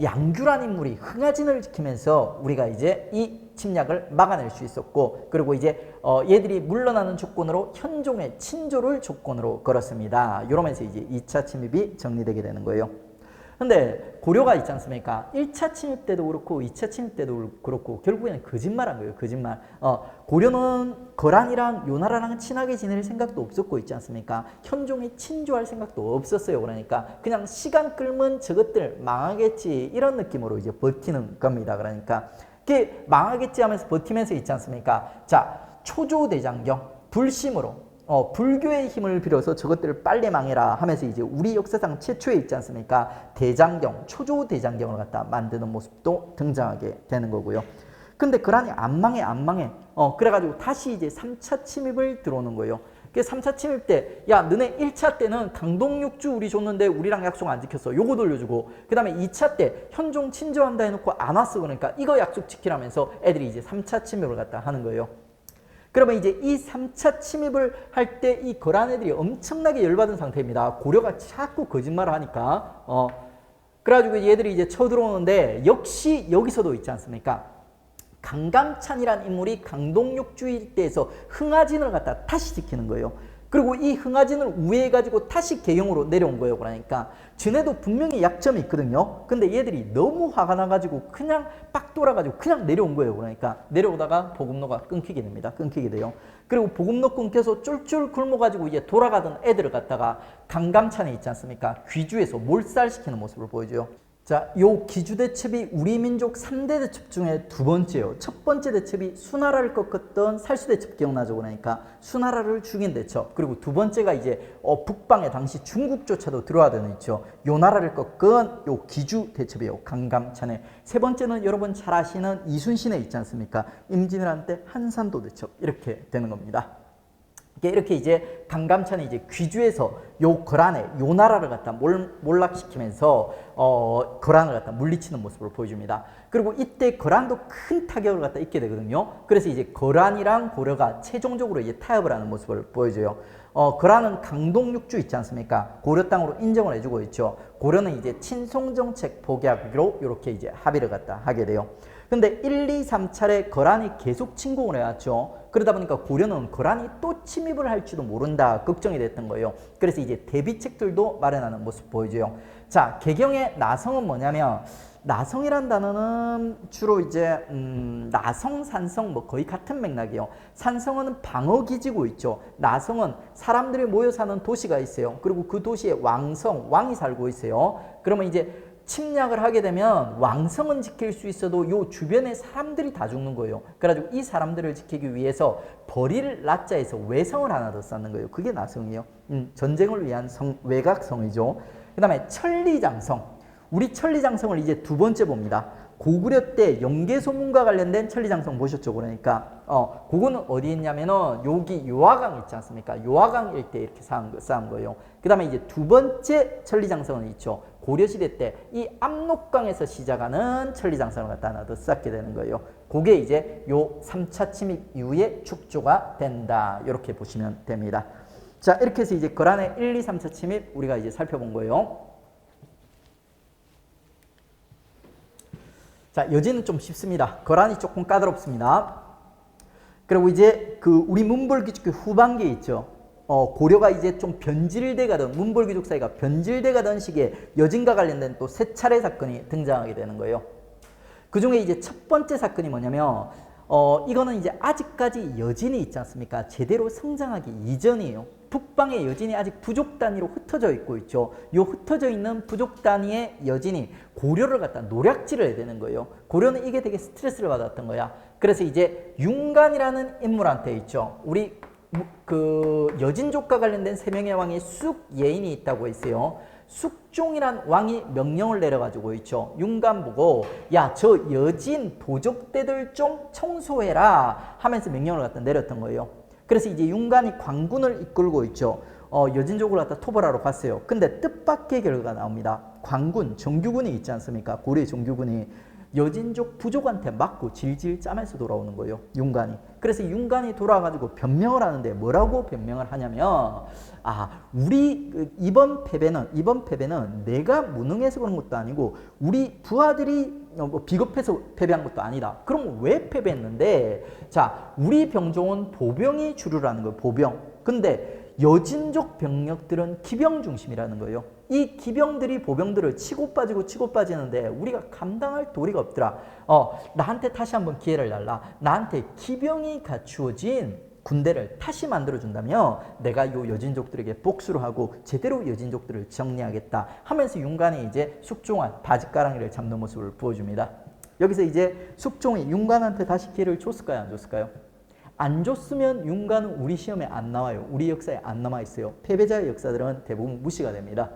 양규란 인물이 흥화진을 지키면서 우리가 이제 이 침략을 막아낼 수 있었고, 그리고 이제 얘들이 물러나는 조건으로 현종의 친조를 조건으로 걸었습니다. 이러면서 이제 2차 침입이 정리되게 되는 거예요. 근데 고려가 있지 않습니까? 1차 침입 때도 그렇고 2차 침입 때도 그렇고 결국에는 거짓말한 거예요. 거짓말. 고려는 거란이랑 요나라랑 친하게 지낼 생각도 없었고 있지 않습니까? 현종이 친조할 생각도 없었어요. 그러니까 그냥 시간 끌면 저것들 망하겠지 이런 느낌으로 이제 버티는 겁니다. 그러니까 그게 망하겠지 하면서 버티면서 있지 않습니까? 자, 초조대장경 불심으로 불교의 힘을 빌어서 저것들을 빨리 망해라 하면서 이제 우리 역사상 최초에 있지 않습니까? 대장경, 초조 대장경을 갖다 만드는 모습도 등장하게 되는 거고요. 근데 거란이 안 망해. 그래가지고 다시 이제 3차 침입을 들어오는 거예요. 그 3차 침입 때, 야, 너네 1차 때는 강동육주 우리 줬는데 우리랑 약속 안 지켰어. 요거 돌려주고. 그 다음에 2차 때 현종 친조한다 해놓고 안 왔어. 그러니까 이거 약속 지키라면서 애들이 이제 3차 침입을 갖다 하는 거예요. 그러면 이제 이 3차 침입을 할 때 이 거란 애들이 엄청나게 열받은 상태입니다. 고려가 자꾸 거짓말을 하니까. 그래가지고 얘들이 이제 쳐들어오는데 역시 여기서도 있지 않습니까? 강감찬이라는 인물이 강동육주 일대에서 흥화진을 갖다 다시 지키는 거예요. 그리고 이 흥화진을 우회해가지고 다시 개경으로 내려온 거예요. 그러니까 진해도 분명히 약점이 있거든요. 근데 얘들이 너무 화가 나가지고 그냥 빡 돌아가지고 그냥 내려온 거예요. 그러니까 내려오다가 보급로가 끊기게 됩니다. 끊기게 돼요. 그리고 보급로 끊겨서 쫄쫄 굶어가지고 이제 돌아가던 애들을 갖다가 강감찬에 있지 않습니까? 귀주에서 몰살시키는 모습을 보여줘요. 자, 요 기주대첩이 우리 민족 3대 대첩 중에 두 번째요. 첫 번째 대첩이 수나라를 꺾었던 살수대첩 기억나죠? 그러니까 수나라를 죽인 대첩. 그리고 두 번째가 이제 북방에 당시 중국조차도 들어와야 있죠. 요 나라를 꺾은 요 기주대첩이에요. 강감찬에. 세 번째는 여러분 잘 아시는 이순신에 있지 않습니까? 임진왜란 한산도 대첩. 이렇게 되는 겁니다. 이렇게 이제 강감찬이 이제 귀주에서 요 거란에 요 나라를 갖다 몰락시키면서 거란을 갖다 물리치는 모습을 보여줍니다. 그리고 이때 거란도 큰 타격을 갖다 입게 되거든요. 그래서 이제 거란이랑 고려가 최종적으로 이제 타협을 하는 모습을 보여줘요. 거란은 강동육주 있지 않습니까? 고려 땅으로 인정을 해주고 있죠. 고려는 이제 친송정책 포기하기로 이렇게 이제 합의를 갖다 하게 돼요. 근데 1, 2, 3차례 거란이 계속 침공을 해왔죠. 그러다 보니까 고려는 거란이 또 침입을 할지도 모른다 걱정이 됐던 거예요. 그래서 이제 대비책들도 마련하는 모습 보여줘요. 자, 개경의 나성은 뭐냐면 나성이란 단어는 주로 이제 나성, 산성 뭐 거의 같은 맥락이에요. 산성은 방어기지고 있죠. 나성은 사람들이 모여 사는 도시가 있어요. 그리고 그 도시에 왕성, 왕이 살고 있어요. 그러면 이제 침략을 하게 되면 왕성은 지킬 수 있어도 요 주변에 사람들이 다 죽는 거예요. 그래가지고 이 사람들을 지키기 위해서 버릴 라자에서 외성을 하나 더 쌓는 거예요. 그게 나성이에요. 전쟁을 위한 외곽성이죠. 그 다음에 천리장성. 우리 천리장성을 이제 두 번째 봅니다. 고구려 때 영계소문과 관련된 천리장성 보셨죠? 그러니까 그거는 어디 있냐면은 여기 요하강 있지 않습니까? 요하강 일대 이렇게 쌓은 거예요. 그 다음에 이제 두 번째 천리장성은 있죠. 고려시대 때 이 압록강에서 시작하는 천리장성을 갖다 하나 더 쌓게 되는 거예요. 그게 이제 요 3차 침입 이후에 축조가 된다. 이렇게 보시면 됩니다. 자, 이렇게 해서 이제 거란의 1, 2, 3차 침입 우리가 이제 살펴본 거예요. 자, 여진은 좀 쉽습니다. 거란이 조금 까다롭습니다. 그리고 이제 그 우리 문벌귀족의 후반기에 있죠. 고려가 이제 좀 변질돼 가던, 문벌귀족 사이가 변질돼 가던 시기에 여진과 관련된 또 세 차례 사건이 등장하게 되는 거예요. 그 중에 이제 첫 번째 사건이 뭐냐면, 이거는 이제 아직까지 여진이 있지 않습니까? 제대로 성장하기 이전이에요. 북방의 여진이 아직 부족 단위로 흩어져 있고 있죠. 요 흩어져 있는 부족 단위의 여진이 고려를 갖다 노략질을 해야 되는 거예요. 고려는 이게 되게 스트레스를 받았던 거야. 그래서 이제 윤간이라는 인물한테 있죠. 우리 그 여진족과 관련된 세 명의 왕이 쑥예인이 있다고 했어요. 숙종이란 왕이 명령을 내려가지고 있죠. 윤간 보고 야, 저 여진 도적대들 좀 청소해라 하면서 명령을 갖다 내렸던 거예요. 그래서 이제 윤간이 관군을 이끌고 있죠. 여진족을 갖다 토벌하러 갔어요. 근데 뜻밖의 결과가 나옵니다. 관군, 정규군이 있지 않습니까? 고려의 정규군이 여진족 부족한테 맞고 질질 짜면서 돌아오는 거예요. 윤간이. 그래서 윤간이 돌아와가지고 변명을 하는데 뭐라고 변명을 하냐면, 우리 이번 패배는 내가 무능해서 그런 것도 아니고 우리 부하들이 비겁해서 패배한 것도 아니다. 그럼 왜 패배했는데? 자, 우리 병종은 보병이 주류라는 거예요. 보병. 근데 여진족 병력들은 기병 중심이라는 거예요. 이 기병들이 보병들을 치고 빠지는데 우리가 감당할 도리가 없더라. 나한테 다시 한번 기회를 달라. 나한테 기병이 갖추어진 군대를 다시 만들어준다면 내가 요 여진족들에게 복수를 하고 제대로 여진족들을 정리하겠다 하면서 윤간이 이제 숙종한 바짓가랑이를 잡는 모습을 보여줍니다. 여기서 이제 숙종이 윤간한테 다시 기회를 줬을까요? 안 줬을까요? 안 줬으면 윤간은 우리 시험에 안 나와요. 우리 역사에 안 남아있어요. 패배자의 역사들은 대부분 무시가 됩니다.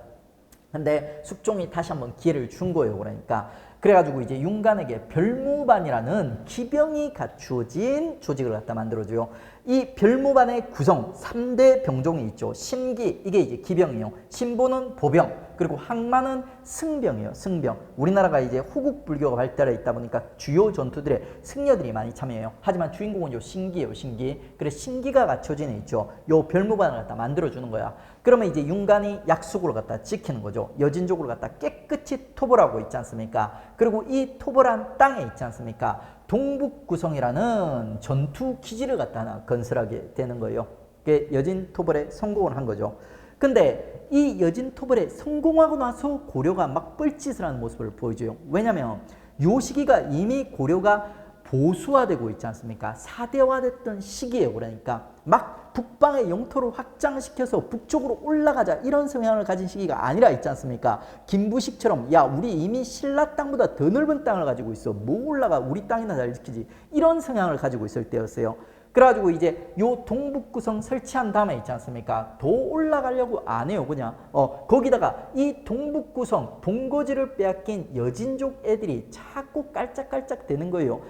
근데 숙종이 다시 한번 기회를 준 거예요. 그러니까 그래가지고 이제 윤간에게 별무반이라는 기병이 갖추어진 조직을 갖다 만들어줘요. 이 별무반의 구성 3대 병종이 있죠. 신기, 이게 이제 기병이에요. 신보는 보병, 그리고 항마는 승병이에요. 승병. 우리나라가 이제 호국 불교가 발달해 있다 보니까 주요 전투들에 승려들이 많이 참여해요. 하지만 주인공은 요 신기예요. 신기. 그래서 신기가 갖춰진 애 있죠. 요 별무반을 갖다 만들어주는 거야. 그러면 이제 윤간이 약속을 갖다 지키는 거죠. 여진족을 갖다 깨끗이 토벌하고 있지 않습니까? 그리고 이 토벌한 땅에 있지 않습니까? 동북구성이라는 전투 기지를 갖다 하나 건설하게 되는 거예요. 그게 여진 토벌에 성공을 한 거죠. 근데 이 여진 토벌에 성공하고 나서 고려가 막 뻘짓을 하는 모습을 보여줘요. 왜냐면 요 시기가 이미 고려가 보수화되고 있지 않습니까? 사대화됐던 시기예요. 그러니까 막 북방의 영토를 확장시켜서 북쪽으로 올라가자 이런 성향을 가진 시기가 아니라 있지 않습니까? 김부식처럼 야, 우리 이미 신라 땅보다 더 넓은 땅을 가지고 있어. 뭐 올라가, 우리 땅이나 잘 지키지. 이런 성향을 가지고 있을 때였어요. 그래가지고 이제 요 동북구성 설치한 다음에 있지 않습니까? 더 올라가려고 안 해요. 그냥 거기다가 이 동북구성 본거지를 빼앗긴 여진족 애들이 자꾸 깔짝깔짝 되는 거예요.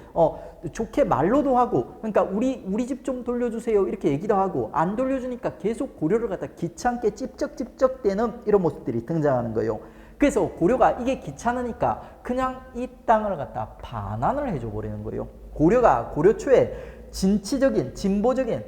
좋게 말로도 하고, 그러니까 우리 집 좀 돌려주세요 이렇게 얘기도 하고, 안 돌려주니까 계속 고려를 갖다 귀찮게 찝쩍찝쩍대는 이런 모습들이 등장하는 거예요. 그래서 고려가 이게 귀찮으니까 그냥 이 땅을 갖다 반환을 해줘 버리는 거예요. 고려가 고려 초에 진취적인, 진보적인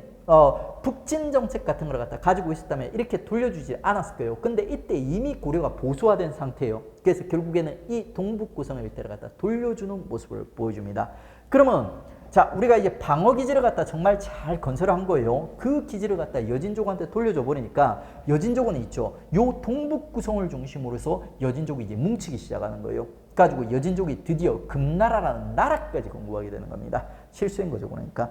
북진 정책 같은 걸 갖다 가지고 있었다면 이렇게 돌려주지 않았을 거예요. 근데 이때 이미 고려가 보수화된 상태예요. 그래서 결국에는 이 동북구성 일대를 갖다 돌려주는 모습을 보여줍니다. 그러면 자, 우리가 이제 방어 기지를 갖다 정말 잘 건설한 거예요. 그 기지를 갖다 여진족한테 돌려줘 버리니까 여진족은 있죠. 요 동북구성을 중심으로 해서 여진족이 이제 뭉치기 시작하는 거예요. 가지고 여진족이 드디어 금나라라는 나라까지 건국하게 되는 겁니다. 실수인 거죠, 그러니까.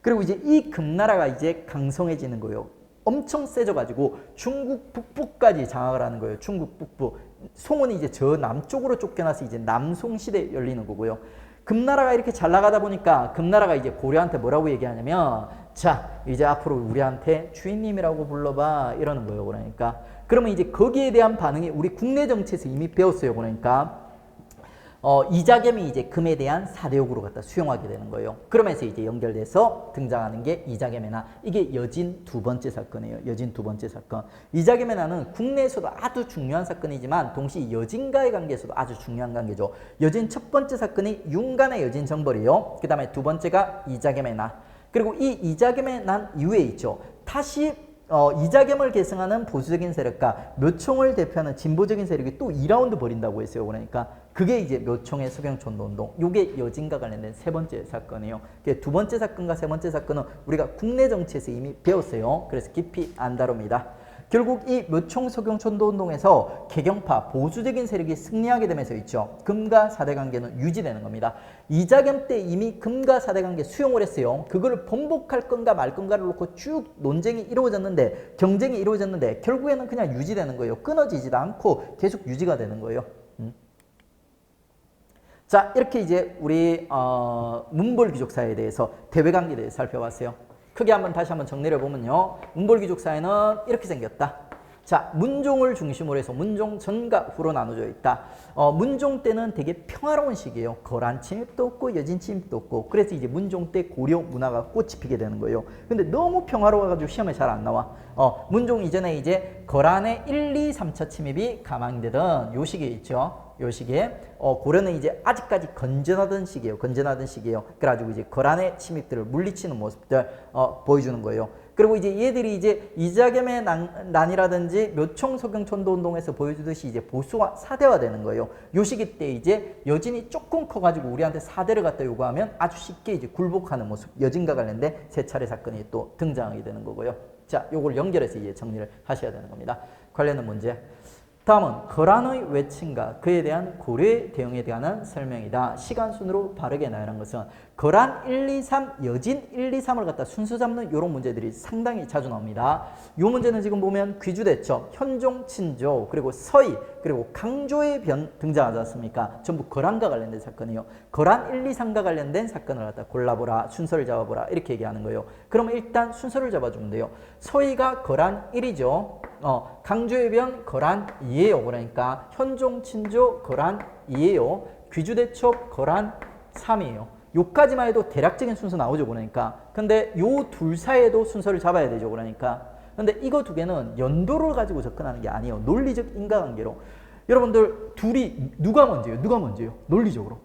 그리고 이제 이 금나라가 이제 강성해지는 거예요. 엄청 세져가지고 중국 북부까지 장악을 하는 거예요. 중국 북부. 송은 이제 저 남쪽으로 쫓겨나서 이제 남송 시대 열리는 거고요. 금나라가 이렇게 잘 나가다 보니까 금나라가 이제 고려한테 뭐라고 얘기하냐면, 자, 이제 앞으로 우리한테 주인님이라고 불러봐 이러는 거예요. 그러니까 그러면 이제 거기에 대한 반응이 우리 국내 정치에서 이미 배웠어요. 그러니까 이자겸이 이제 금에 대한 사대욕으로 갖다 수용하게 되는 거예요. 그러면서 이제 연결돼서 등장하는 게 이자겸의 나. 이게 여진 두 번째 사건이에요. 여진 두 번째 사건. 이자겸의 나는 국내에서도 아주 중요한 사건이지만 동시에 여진과의 관계에서도 아주 중요한 관계죠. 여진 첫 번째 사건이 윤간의 여진 정벌이에요. 그 다음에 두 번째가 이자겸의 나. 그리고 이 이자겸의 난 이후에 있죠. 다시 이자겸을 계승하는 보수적인 세력과 묘총을 대표하는 진보적인 세력이 또 2라운드 벌인다고 했어요. 그러니까 그게 이제 묘총의 소경촌도운동. 이게 여진과 관련된 세 번째 사건이에요. 두 번째 사건과 세 번째 사건은 우리가 국내 정치에서 이미 배웠어요. 그래서 깊이 안 다룹니다. 결국 이 묘총 소경촌도운동에서 개경파 보수적인 세력이 승리하게 되면서 있죠. 금과 사대 관계는 유지되는 겁니다. 이자겸 때 이미 금과 사대 관계 수용을 했어요. 그걸 번복할 건가 말 건가를 놓고 쭉 논쟁이 이루어졌는데, 경쟁이 이루어졌는데 결국에는 그냥 유지되는 거예요. 끊어지지도 않고 계속 유지가 되는 거예요. 자, 이렇게 이제 우리 문벌귀족사에 대해서 대외관계에 대해서 살펴봤어요. 크게 다시 한번 정리를 해보면요. 문벌귀족 사회는 이렇게 생겼다. 자, 문종을 중심으로 해서 문종 전과 후로 나눠져 있다. 문종 때는 되게 평화로운 시기예요. 거란 침입도 없고 여진 침입도 없고. 그래서 이제 문종 때 고려 문화가 꽃이 피게 되는 거예요. 근데 너무 평화로워가지고 시험에 잘 안 나와. 문종 이전에 이제 거란의 1, 2, 3차 침입이 감행되던 요 시기에 있죠. 요 시기에 고려는 이제 아직까지 건전하던 시기예요. 그래가지고 이제 거란의 침입들을 물리치는 모습들 보여주는 거예요. 그리고 이제 얘들이 이제 이자겸의 난이라든지 묘총 소경촌도운동에서 보여주듯이 이제 보수화 사대화되는 거예요. 요 시기 때 이제 여진이 조금 커가지고 우리한테 사대를 갖다 요구하면 아주 쉽게 이제 굴복하는 모습, 여진과 관련된 세 차례 사건이 또 등장하게 되는 거고요. 자, 요걸 연결해서 이제 정리를 하셔야 되는 겁니다. 관련된 문제. 다음은 거란의 외침과 그에 대한 고려의 대응에 대한 설명이다. 시간 순으로 바르게 나열한 것은 거란 1, 2, 3, 여진 1, 2, 3을 갖다 순서 잡는 이런 문제들이 상당히 자주 나옵니다. 이 문제는 지금 보면 귀주대첩, 현종, 친조, 그리고 서희, 그리고 강조의 변 등장하지 않습니까? 전부 거란과 관련된 사건이에요. 거란 1, 2, 3과 관련된 사건을 갖다 골라보라, 순서를 잡아보라 이렇게 얘기하는 거예요. 그러면 일단 순서를 잡아주면 돼요. 서희가 거란 1이죠. 강조의 변 거란 2예요. 그러니까 현종, 친조 거란 2예요. 귀주대첩 거란 3이에요. 요까지만 해도 대략적인 순서 나오죠. 그러니까 근데 요 둘 사이에도 순서를 잡아야 되죠. 그러니까 근데 이거 두 개는 연도를 가지고 접근하는 게 아니에요. 논리적 인과관계로. 여러분들 둘이 누가 먼저예요? 논리적으로.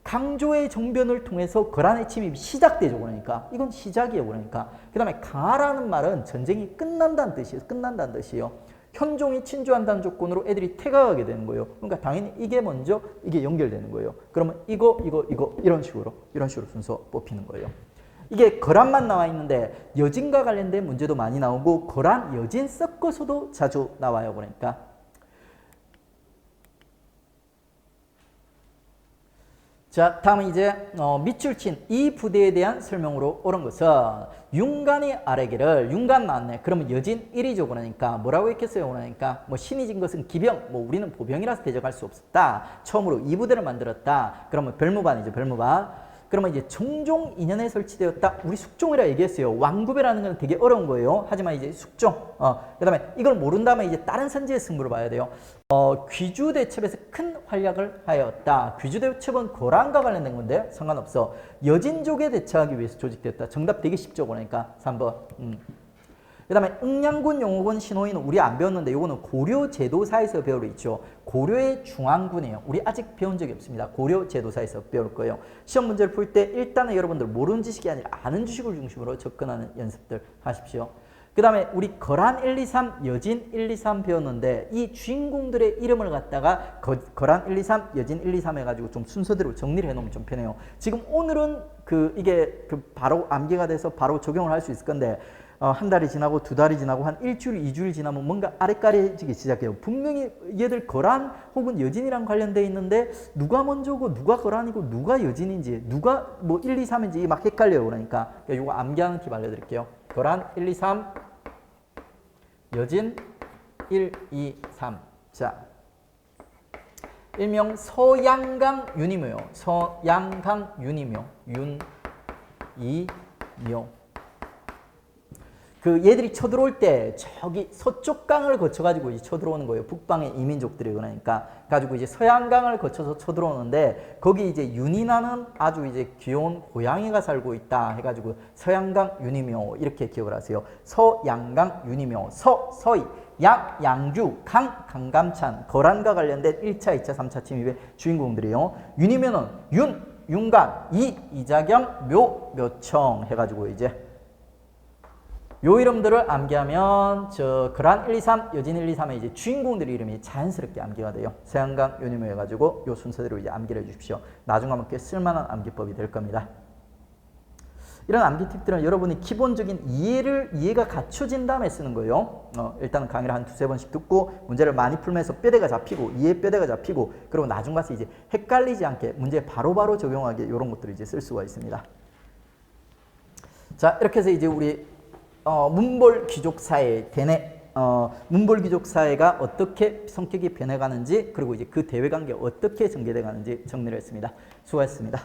강조의 정변을 통해서 거란의 침입이 시작되죠. 그러니까 이건 시작이에요. 그러니까 그 다음에 가라는 말은 전쟁이 끝난다는 뜻이에요. 현종이 친조한다는 조건으로 애들이 퇴각하게 되는 거예요. 그러니까 당연히 이게 먼저 이게 연결되는 거예요. 그러면 이거 이런 식으로 순서 뽑히는 거예요. 이게 거란만 나와 있는데 여진과 관련된 문제도 많이 나오고 거란, 여진 섞어서도 자주 나와요. 그러니까 자, 다음은 이제 밑줄친 이 부대에 대한 설명으로 옳은 것은 윤관의 아래기를 윤관 나왔네. 그러면 여진 1이죠. 그러니까 뭐라고 했겠어요? 그러니까 뭐 신이 진 것은 기병, 뭐 우리는 보병이라서 대적할 수 없었다. 처음으로 이 부대를 만들었다. 그러면 별무반이죠. 별무반. 그러면 이제 종종 2년에 설치되었다. 우리 숙종이라 얘기했어요. 왕구배라는 건 되게 어려운 거예요. 하지만 이제 숙종. 그 다음에 이걸 모른다면 이제 다른 선지의 승부를 봐야 돼요. 귀주대첩에서 큰 활약을 하였다. 귀주대첩은 거란과 관련된 건데 상관없어. 여진족에 대처하기 위해서 조직됐다. 정답 되게 쉽죠. 그러니까 3번. 그 다음에 응양군, 용호군, 신호인은 우리 안 배웠는데 이거는 고려 제도사에서 배우러 있죠. 고려의 중앙군이에요. 우리 아직 배운 적이 없습니다. 고려 제도사에서 배울 거예요. 시험 문제를 풀 때 일단은 여러분들 모르는 지식이 아니라 아는 지식을 중심으로 접근하는 연습들 하십시오. 그 다음에 우리 거란 1, 2, 3, 여진 1, 2, 3 배웠는데 이 주인공들의 이름을 갖다가 거란 1, 2, 3, 여진 1, 2, 3 해가지고 좀 순서대로 정리를 해놓으면 좀 편해요. 지금 오늘은 이게 바로 암기가 돼서 바로 적용을 할 수 있을 건데 한 달이 지나고 두 달이 지나고 한 일주일, 2주일 지나면 뭔가 아래까리지기 시작해요. 분명히 얘들 거란 혹은 여진이랑 관련돼 있는데 누가 먼저고 누가 거란이고 누가 여진인지 누가 뭐 1, 2, 3인지 막 헷갈려요. 그러니까 이거 암기하는 팁 알려드릴게요. 거란 1, 2, 3, 여진 1, 2, 3. 자, 일명 서양강 윤이묘요. 서양강 윤이묘. 윤이묘. 얘들이 쳐들어올 때 저기 서쪽 강을 거쳐가지고 이제 쳐들어오는 거예요. 북방의 이민족들이 그러니까 가지고 이제 서양강을 거쳐서 쳐들어오는데 거기 이제 윤이나는 아주 이제 귀여운 고양이가 살고 있다 해가지고 서양강 윤이묘 이렇게 기억을 하세요. 서양강 윤이묘 서서희 양주 강감찬 거란과 관련된 1차, 2차, 3차 침입의 주인공들이에요. 윤이묘는 윤간 이자겸 묘청 해가지고 이제 요 이름들을 암기하면 저 그란 1, 2, 3, 여진 1, 2, 3의 이제 주인공들의 이름이 자연스럽게 암기가 돼요. 세한강, 요님을 해가지고 요 순서대로 이제 암기를 해주십시오. 나중 가면 꽤 쓸만한 암기법이 될 겁니다. 이런 암기 팁들은 여러분이 기본적인 이해가 갖춰진 다음에 쓰는 거예요. 일단 강의를 한 두세 번씩 듣고 문제를 많이 풀면서 뼈대가 잡히고 이해 뼈대가 잡히고 그리고 나중 가서 이제 헷갈리지 않게 문제 바로바로 적용하게 이런 것들을 이제 쓸 수가 있습니다. 자, 이렇게 해서 이제 우리 문벌 귀족 사회 대내 문벌 귀족 사회가 어떻게 성격이 변해가는지 그리고 이제 그 대외 관계 어떻게 전개돼 가는지 정리를 했습니다. 수고하셨습니다.